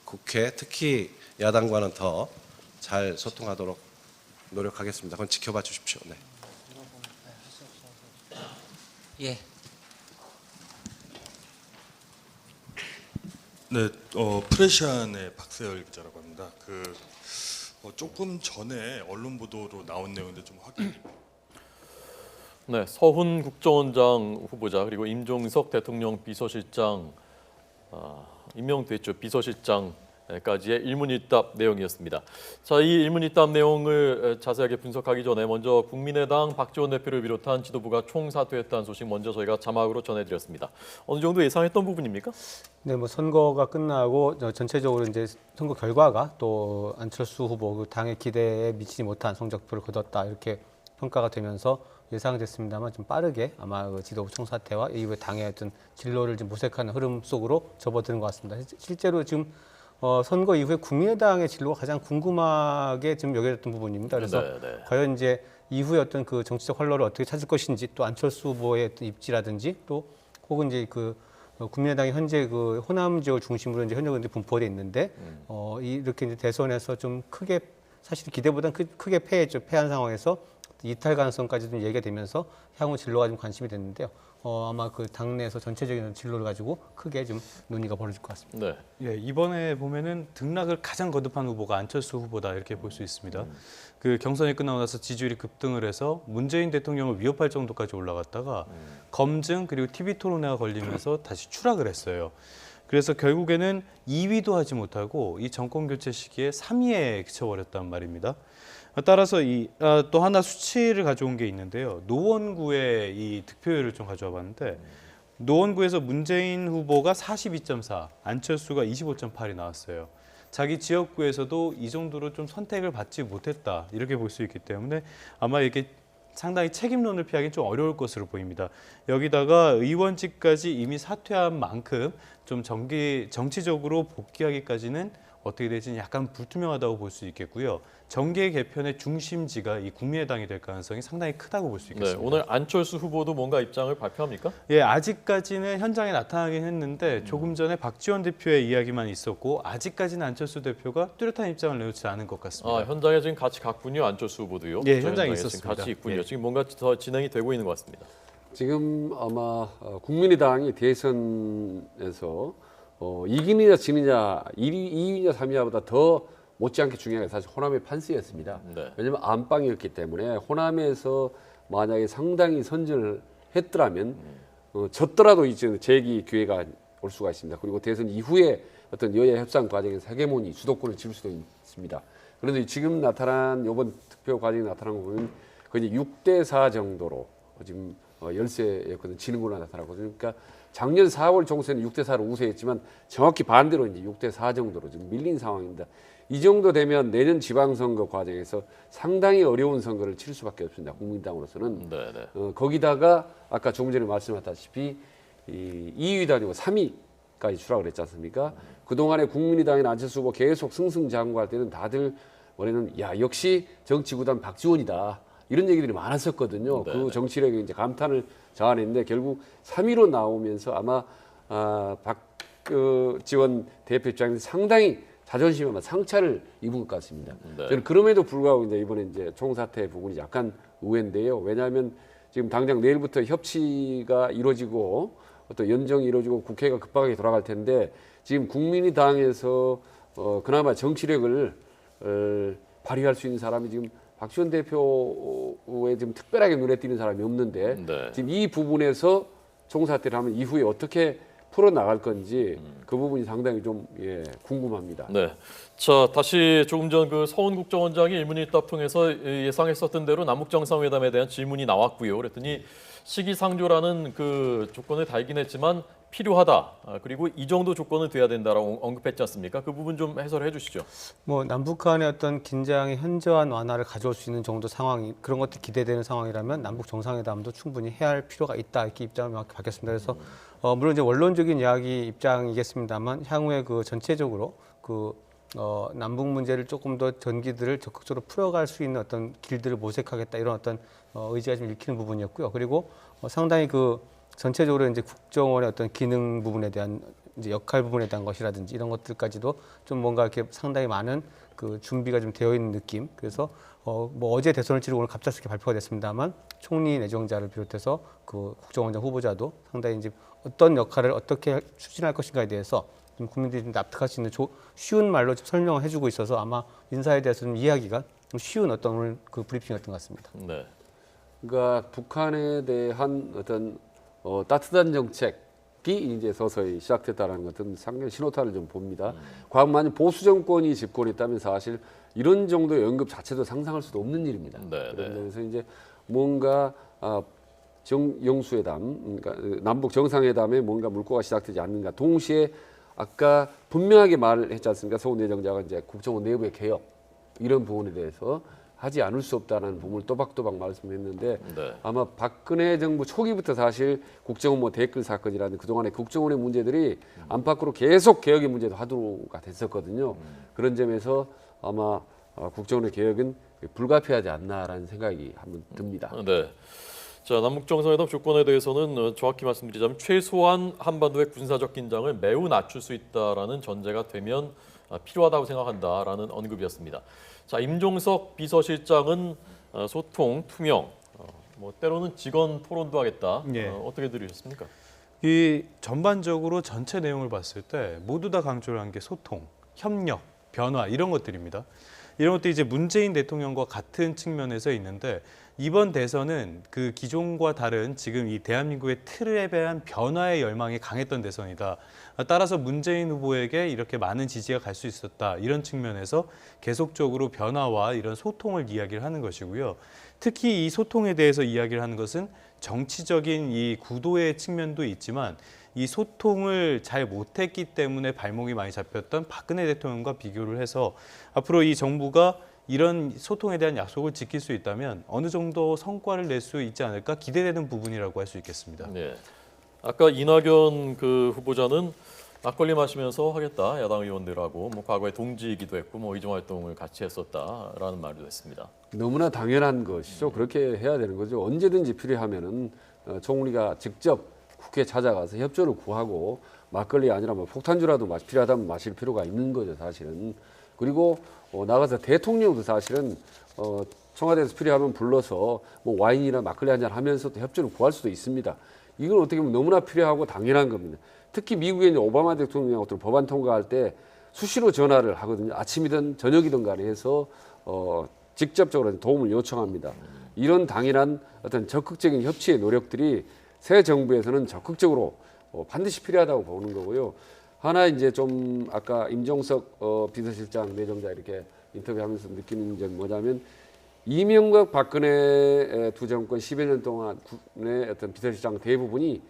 국회 특히 야당과는 더 잘 소통하도록 노력하겠습니다. 그건 지켜봐 주십시오. 네. 예. 네, 프레시안의 박세열 기자라고 합니다. 조금 전에 언론 보도로 나온 내용인데 좀 확인. 네, 서훈 국정원장 후보자 그리고 임종석 대통령 비서실장 임명됐죠. 비서실장까지의 일문일답 내용이었습니다. 자, 이 일문일답 내용을 자세하게 분석하기 전에 먼저 국민의당 박지원 대표를 비롯한 지도부가 총사퇴했다는 소식 먼저 저희가 자막으로 전해드렸습니다. 어느 정도 예상했던 부분입니까? 네, 뭐 선거가 끝나고 전체적으로 이제 선거 결과가 또 안철수 후보 그 당의 기대에 미치지 못한 성적표를 거뒀다 이렇게 평가가 되면서 예상됐습니다만 좀 빠르게 아마 그 지도부 총사퇴와 이후에 당의 어떤 진로를 좀 모색하는 흐름 속으로 접어드는 것 같습니다. 실제로 지금 선거 이후에 국민의당의 진로가 가장 궁금하게 지금 여겨졌던 부분입니다. 그래서 과연 이제 이후에 어떤 그 정치적 활로를 어떻게 찾을 것인지 또 안철수 후보의 어떤 입지라든지 또 혹은 이제 그 국민의당이 현재 그 호남 지역을 중심으로 이제 현역은 분포돼 있는데 이렇게 이제 대선에서 좀 크게 사실 기대보다는 크게 패한 상황에서 이탈 가능성까지 좀 얘기가 되면서 향후 진로가 좀 관심이 됐는데요. 아마 그 당내에서 전체적인 진로를 가지고 크게 좀 논의가 벌어질 것 같습니다. 네. 예, 이번에 보면은 등락을 가장 거듭한 후보가 안철수 후보다 이렇게 볼 수 있습니다. 그 경선이 끝나고 나서 지지율이 급등을 해서 문재인 대통령을 위협할 정도까지 올라갔다가 검증 그리고 TV 토론회가 걸리면서 다시 추락을 했어요. 그래서 결국에는 2위도 하지 못하고 이 정권 교체 시기에 3위에 그쳐버렸단 말입니다. 따라서 또 하나 수치를 가져온 게 있는데요. 노원구의 이 득표율을 좀 가져와 봤는데 노원구에서 문재인 후보가 42.4, 안철수가 25.8이 나왔어요. 자기 지역구에서도 이 정도로 좀 선택을 받지 못했다 이렇게 볼 수 있기 때문에 아마 이게 상당히 책임론을 피하기는 좀 어려울 것으로 보입니다. 여기다가 의원직까지 이미 사퇴한 만큼 좀 정치적으로 복귀하기까지는 어떻게 될지는 약간 불투명하다고 볼 수 있겠고요. 정계 개편의 중심지가 이 국민의당이 될 가능성이 상당히 크다고 볼 수 있겠습니다. 네, 오늘 안철수 후보도 뭔가 입장을 발표합니까? 예, 아직까지는 현장에 나타나긴 했는데 조금 전에 박지원 대표의 이야기만 있었고 아직까지는 안철수 대표가 뚜렷한 입장을 내놓지 않은 것 같습니다. 현장에 지금 같이 갔군요. 안철수 후보도요. 예, 현장에 있었습니다. 지금 같이 있군요. 예. 지금 뭔가 더 진행이 되고 있는 것 같습니다. 지금 아마 국민의당이 대선에서 이기느냐 지느냐 2위냐 3위냐보다 더 못지않게 중요한 게 사실 호남의 판세였습니다. 네. 왜냐하면 안방이었기 때문에 호남에서 만약에 상당히 선전을 했더라면 졌더라도 이제 재기 기회가 올 수가 있습니다. 그리고 대선 이후에 어떤 여야 협상 과정에서 헤게모니 주도권을 쥐을 수도 있습니다. 그런데 지금 나타난 이번 투표 과정에 나타난 거 보면 거의 6대4 정도로 지금 열세였거든 지는 걸로 나타나거든요. 그러니까 작년 4월 총선은 6대4로 우세했지만 정확히 반대로 이제 6대4 정도로 지금 밀린 상황입니다. 이 정도 되면 내년 지방선거 과정에서 상당히 어려운 선거를 치를 수밖에 없습니다. 국민당으로서는. 거기다가 아까 조금 전에 말씀하셨다시피 2위도 아니고 3위까지 추락을 했지 않습니까? 그동안에 국민의당이나 안철수 후보 계속 승승장구할 때는 다들 뭐냐면 야 역시 정치구단 박지원이다. 이런 얘기들이 많았었거든요. 그 정치력에 이제 감탄을 자아냈는데 결국 3위로 나오면서 아마 박지원 대표 입장에서 상당히 자존심에 아마 상처를 입은 것 같습니다. 저는 그럼에도 불구하고 이번에 총사퇴 부분이 약간 의외인데요. 왜냐하면 지금 당장 내일부터 협치가 이루어지고 또 연정이 이루어지고 국회가 급하게 돌아갈 텐데 지금 국민의당에서 그나마 정치력을 발휘할 수 있는 사람이 지금 박지원 대표의 지금 특별하게 눈에 띄는 사람이 없는데 네. 지금 이 부분에서 총사퇴를 하면 이후에 어떻게 풀어 나갈 건지 그 부분이 상당히 좀 궁금합니다. 네. 자, 다시 조금 전 그 서훈 국정원장이 일문일답 통해서 예상했었던 대로 남북 정상회담에 대한 질문이 나왔고요. 그랬더니 시기상조라는 그 조건을 달긴 했지만 필요하다. 그리고 이 정도 조건은 돼야 된다라고 언급했지 않습니까? 그 부분 좀 해설해 주시죠. 뭐 남북 간의 어떤 긴장의 현저한 완화를 가져올 수 있는 정도 상황이 그런 것도 기대되는 상황이라면 남북 정상회담도 충분히 해야 할 필요가 있다 이렇게 입장을 명확히 밝혔습니다. 그래서 물론 이제 원론적인 이야기 입장이겠습니다만 향후에 그 전체적으로 남북 문제를 조금 더 전기들을 적극적으로 풀어갈 수 있는 어떤 길들을 모색하겠다 이런 어떤 의지가 좀 읽히는 부분이었고요. 그리고 상당히 그 전체적으로 이제 국정원의 어떤 기능 부분에 대한 이제 역할 부분에 대한 것이라든지 이런 것들까지도 좀 뭔가 이렇게 상당히 많은 그 준비가 좀 되어 있는 느낌. 그래서 뭐 어제 대선을 치르고 오늘 갑작스럽게 발표가 됐습니다만 총리 내정자를 비롯해서 그 국정원장 후보자도 상당히 이제 어떤 역할을 어떻게 추진할 것인가에 대해서 좀 국민들이 좀 납득할 수 있는 쉬운 말로 좀 설명을 해주고 있어서 아마 인사에 대해서 좀 이해하기가 좀 쉬운 어떤 오늘 그 브리핑이었던 것 같습니다. 네. 그러니까 북한에 대한 어떤 따뜻한 정책이 이제 서서히 시작됐다는 것은 상당히 신호탄을 좀 봅니다. 과거 만약 보수 정권이 집권했다면 사실 이런 정도의 언급 자체도 상상할 수도 없는 일입니다. 그래서 이제 뭔가 영수회담, 그러니까 남북 정상회담에 뭔가 물꼬가 시작되지 않는가. 동시에 아까 분명하게 말했지 않습니까? 서훈 내정자가 이제 국정원 내부의 개혁 이런 부분에 대해서 하지 않을 수 없다는 부분을 또박또박 말씀했는데 아마 박근혜 정부 초기부터 사실 국정원 뭐 댓글 사건이라든 그동안의 국정원의 문제들이 안팎으로 계속 개혁의 문제도 화두가 됐었거든요. 그런 점에서 아마 국정원의 개혁은 불가피하지 않나라는 생각이 한번 듭니다. 네. 자, 남북 정상회담 조건에 대해서는 정확히 말씀드리자면 최소한 한반도의 군사적 긴장을 매우 낮출 수 있다라는 전제가 되면 필요하다고 생각한다라는 언급이었습니다. 자, 임종석 비서실장은 소통, 투명, 뭐 때로는 직원 토론도 하겠다. 어떻게 들으셨습니까? 이 전반적으로 전체 내용을 봤을 때 모두 다 강조를 한 게 소통, 협력, 변화 이런 것들입니다. 이런 것도 이제 문재인 대통령과 같은 측면에서 있는데 이번 대선은 그 기존과 다른 지금 이 대한민국의 틀에 대한 변화의 열망이 강했던 대선이다. 따라서 문재인 후보에게 이렇게 많은 지지가 갈 수 있었다. 이런 측면에서 계속적으로 변화와 이런 소통을 이야기를 하는 것이고요. 특히 이 소통에 대해서 이야기를 하는 것은 정치적인 이 구도의 측면도 있지만 이 소통을 잘 못했기 때문에 발목이 많이 잡혔던 박근혜 대통령과 비교를 해서 앞으로 이 정부가 이런 소통에 대한 약속을 지킬 수 있다면 어느 정도 성과를 낼 수 있지 않을까 기대되는 부분이라고 할 수 있겠습니다. 네. 아까 이낙연 그 후보자는 막걸리 마시면서 하겠다 야당 의원들하고 뭐 과거에 동지이기도 했고 뭐 의정 활동을 같이 했었다라는 말도 했습니다. 너무나 당연한 것이죠. 그렇게 해야 되는 거죠. 언제든지 필요하면은 총리가 직접 국회에 찾아가서 협조를 구하고 막걸리 아니라 뭐 폭탄주라도 필요하다면 마실 필요가 있는 거죠, 사실은. 그리고 나가서 대통령도 사실은 청와대에서 필요하면 불러서 뭐 와인이나 막걸리 한잔 하면서도 협조를 구할 수도 있습니다. 이건 어떻게 보면 너무나 필요하고 당연한 겁니다. 특히 미국의 이제 오바마 대통령하고 법안 통과할 때 수시로 전화를 하거든요. 아침이든 저녁이든 간에 해서 직접적으로 도움을 요청합니다. 이런 당연한 어떤 적극적인 협치의 노력들이 새 정부에서는 적극적으로 반드시 필요하다고 보는 거고요. 하나 이제 좀 아까 임종석 비서실장 내정자 이렇게 인터뷰하면서 느끼는 점이 뭐냐면 이명박 박근혜 두 정권 10여 년 동안의 어떤 비서실장 대부분이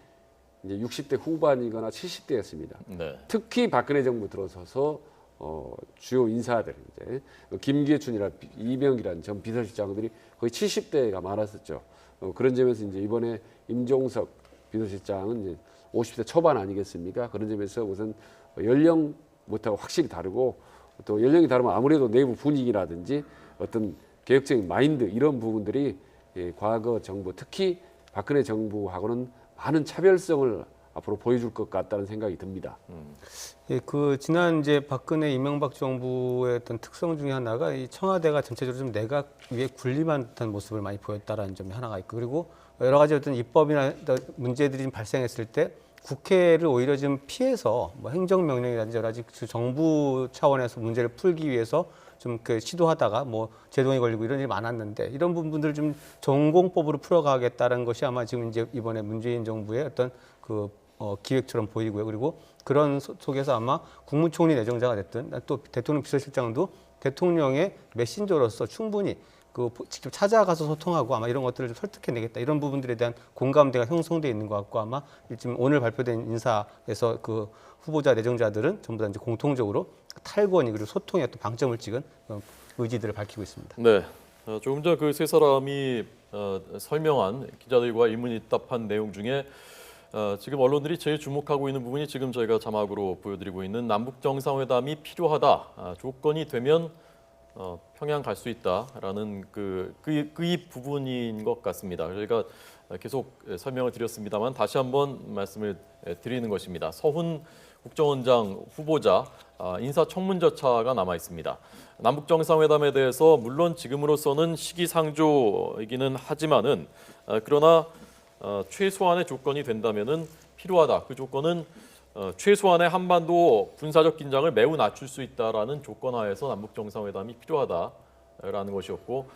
이제 60대 후반이거나 70대였습니다. 네. 특히 박근혜 정부 들어서서 주요 인사들 이제 김기춘이나 이명기라는 전 비서실장들이 거의 70대가 많았었죠. 그런 점에서 이제 이번에 임종석 비서실장은 이제 50대 초반 아니겠습니까? 그런 점에서 우선 연령부터 확실히 다르고 또 연령이 다르면 아무래도 내부 분위기라든지 어떤 개혁적인 마인드 이런 부분들이 과거 정부 특히 박근혜 정부하고는 많은 차별성을 앞으로 보여줄 것 같다는 생각이 듭니다. 그 지난 이제 박근혜 이명박 정부의 어떤 특성 중에 하나가 이 청와대가 전체적으로 좀 내각 위에 군림한 듯한 모습을 많이 보였다라는 점이 하나가 있고 그리고 여러 가지 어떤 입법이나 문제들이 좀 발생했을 때 국회를 오히려 좀 피해서 뭐 행정명령이라든지 여러 가지 정부 차원에서 문제를 풀기 위해서 좀 그 시도하다가 뭐 제동이 걸리고 이런 일이 많았는데 이런 부분들을 좀 전공법으로 풀어가겠다는 것이 아마 지금 이제 이번에 문재인 정부의 어떤 그 기획처럼 보이고요. 그리고 그런 속에서 아마 국무총리 내정자가 됐든 또 대통령 비서실장도 대통령의 메신저로서 충분히 그 직접 찾아가서 소통하고 아마 이런 것들을 좀 설득해내겠다 이런 부분들에 대한 공감대가 형성돼 있는 것 같고 아마 지금 오늘 발표된 인사에서 그 후보자 내정자들은 전부 다 이제 공통적으로 탈권이 그리고 소통의 어떤 방점을 찍은 의지들을 밝히고 있습니다. 네, 조금 전 그 세 사람이 설명한 기자들과 일문일답한 내용 중에 지금 언론들이 제일 주목하고 있는 부분이 지금 저희가 자막으로 보여드리고 있는 남북 정상회담이 필요하다 조건이 되면 평양 갈 수 있다라는 그 부분인 것 같습니다. 저희가 계속 설명을 드렸습니다만 다시 한번 말씀을 드리는 것입니다. 서훈 국정원장 후보자 인사청문 절차가 남아 있습니다. 남북 정상회담에 대해서 물론 지금으로서는 시기상조이기는 하지만은 그러나 최소한의 조건이 된다면은 필요하다. 그 조건은 최소한의 한반도 군사적 긴장을 매우 낮출 수 있다라는 조건하에서 남북 정상회담이 필요하다라는 것이었고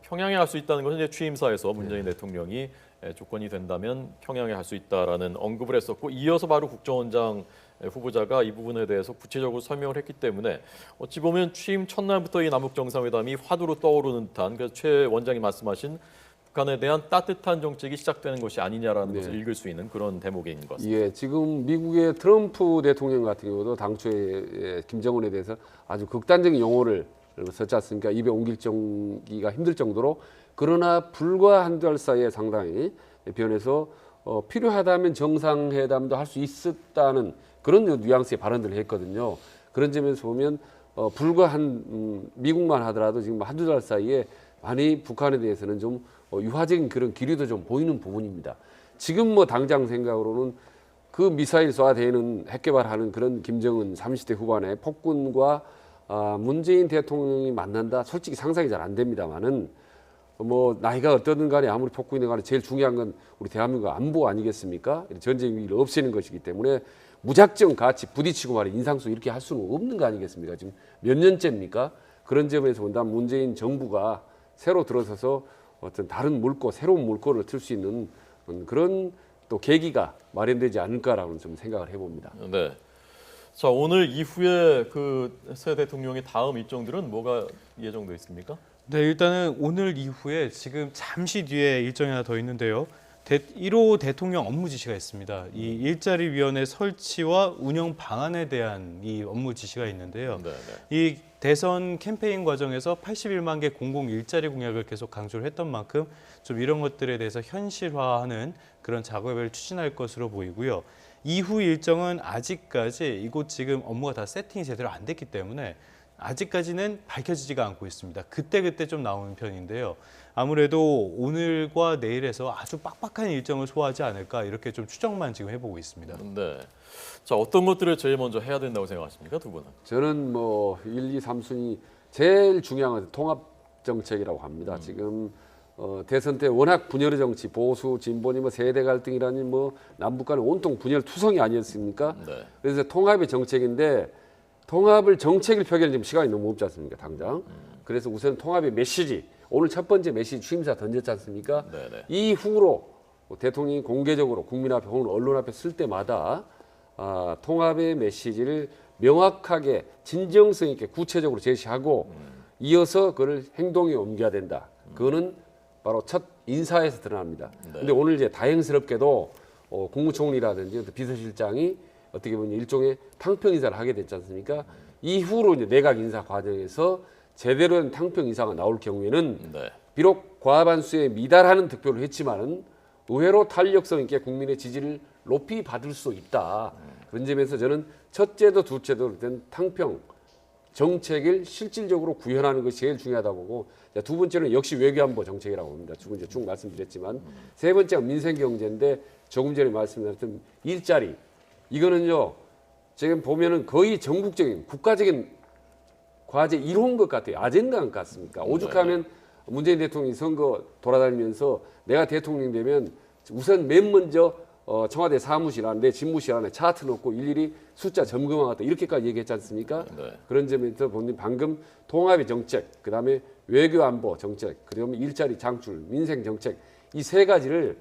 평양에 할 수 있다는 것은 이제 취임사에서 문재인 대통령이 조건이 된다면 평양에 할 수 있다라는 언급을 했었고 이어서 바로 국정원장 후보자가 이 부분에 대해서 구체적으로 설명을 했기 때문에 어찌 보면 취임 첫날부터 이 남북 정상회담이 화두로 떠오르는 듯한 그래서 최 원장이 말씀하신 북한에 대한 따뜻한 정책이 시작되는 것이 아니냐라는 것을 읽을 수 있는 그런 대목인 것 같습니다. 예, 지금 미국의 트럼프 대통령 같은 경우도 당초에 김정은에 대해서 아주 극단적인 용어를 썼지 않습니까? 입에 옮기기가 힘들 정도로 그러나 불과 한두 달 사이에 상당히 변해서 필요하다면 정상회담도 할 수 있었다는 그런 뉘앙스의 발언들을 했거든요. 그런 점에서 보면 불과 미국만 하더라도 지금 한두 달 사이에 많이 북한에 대해서는 좀 유화적인 그런 기류도 좀 보이는 부분입니다. 지금 뭐 당장 생각으로는 그 미사일 쏴대는 핵 개발하는 그런 김정은 30대 후반의 폭군과 문재인 대통령이 만난다 솔직히 상상이 잘 안 됩니다만은 뭐 나이가 어떠든 간에 아무리 폭군이든 간에 제일 중요한 건 우리 대한민국 안보 아니겠습니까? 전쟁 위기를 없애는 것이기 때문에 무작정 같이 부딪히고 말이 인상수 이렇게 할 수는 없는 거 아니겠습니까? 지금 몇 년째입니까? 그런 점에서 본다면 문재인 정부가 새로 들어서서 어떤 다른 물꼬, 새로운 물꼬를 틀 수 있는 그런 또 계기가 마련되지 않을까라고 좀 생각을 해봅니다. 네. 자, 오늘 이후에 그 새 대통령의 다음 일정들은 뭐가 예정돼 있습니까? 네, 일단은 오늘 이후에 지금 잠시 뒤에 일정이 하나 더 있는데요. 1호 대통령 업무 지시가 있습니다. 이 일자리 위원회 설치와 운영 방안에 대한 이 업무 지시가 있는데요. 이 대선 캠페인 과정에서 81만 개 공공 일자리 공약을 계속 강조를 했던 만큼 좀 이런 것들에 대해서 현실화하는 그런 작업을 추진할 것으로 보이고요. 이후 일정은 아직까지 이곳 지금 업무가 다 세팅이 제대로 안 됐기 때문에 아직까지는 밝혀지지가 않고 있습니다. 그때 좀 나오는 편인데요. 아무래도 오늘과 내일에서 아주 빡빡한 일정을 소화하지 않을까 이렇게 좀 추정만 지금 해보고 있습니다. 네. 자, 어떤 것들을 제일 먼저 해야 된다고 생각하십니까, 두 분은? 저는 뭐 1, 2, 3순위 제일 중요한 건 통합 정책이라고 합니다. 지금 대선 때 워낙 분열의 정치, 보수, 진보니 뭐 세대 갈등이라니 뭐 남북 간의 온통 분열 투성이 아니었습니까? 네. 그래서 통합의 정책인데 통합을 정책을 펴기에는 지금 시간이 너무 없지 않습니까, 당장. 그래서 우선 통합의 메시지, 오늘 첫 번째 메시지 취임사 던졌지 않습니까? 네네. 이후로 대통령이 공개적으로 국민 앞에 혹은 언론 앞에 쓸 때마다 통합의 메시지를 명확하게 진정성 있게 구체적으로 제시하고 이어서 그걸 행동에 옮겨야 된다. 그거는 바로 첫 인사에서 드러납니다. 그런데 오늘 이제 다행스럽게도 국무총리라든지 비서실장이 어떻게 보면 일종의 탕평 인사를 하게 됐지 않습니까? 이후로 이제 내각 인사 과정에서 제대로 된 탕평 인사가 나올 경우에는 비록 과반수에 미달하는 득표를 했지만은 의외로 탄력성 있게 국민의 지지를 높이 받을 수 있다. 그런 점에서 저는 첫째도 둘째도 된 탕평 정책을 실질적으로 구현하는 것이 제일 중요하다고 보고 두 번째는 역시 외교안보 정책이라고 봅니다. 이제 쭉 말씀드렸지만 세 번째가 민생경제인데 조금 전에 말씀드렸던 일자리 이거는요 지금 보면은 거의 전국적인 국가적인 과제 1호인 것 같아요. 아젠다 같습니까? 오죽하면 문재인 대통령이 선거 돌아다니면서 내가 대통령 되면 우선 맨 먼저 청와대 사무실 안에 내 집무실 안에 차트 놓고 일일이 숫자 점검하겠다 이렇게까지 얘기했지 않습니까? 네. 그런 점에서 보니 방금 통합의 정책, 그다음에 외교 안보 정책, 그리고 일자리 창출, 민생 정책 이 세 가지를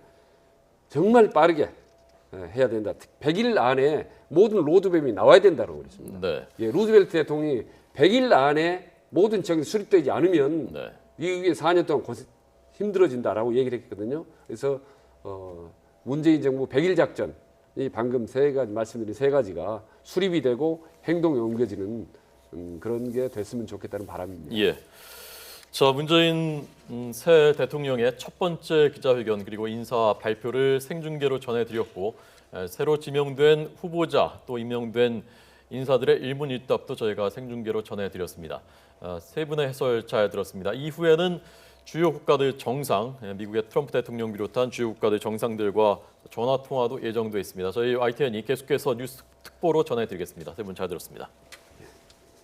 정말 빠르게 해야 된다. 100일 안에 모든 로드맵이 나와야 된다고 그랬습니다. 네. 예, 루즈벨트 대통령이 100일 안에 모든 정책이 수립되지 않으면 네. 미국이 4년 동안 힘들어진다라고 얘기를 했거든요. 그래서 문재인 정부 100일 작전, 이 방금 말씀드린 세 가지가 수립이 되고 행동에 옮겨지는 그런 게 됐으면 좋겠다는 바람입니다. 예. 자, 문재인 새 대통령의 첫 번째 기자회견 그리고 인사 발표를 생중계로 전해드렸고 새로 지명된 후보자 또 임명된 인사들의 일문일답도 저희가 생중계로 전해드렸습니다. 세 분의 해설 잘 들었습니다. 이후에는 주요 국가들 정상, 미국의 트럼프 대통령 비롯한 주요 국가들 정상들과 전화 통화도 예정돼 있습니다. 저희 YTN이 계속해서 뉴스 특보로 전해드리겠습니다. 세 분 잘 들었습니다.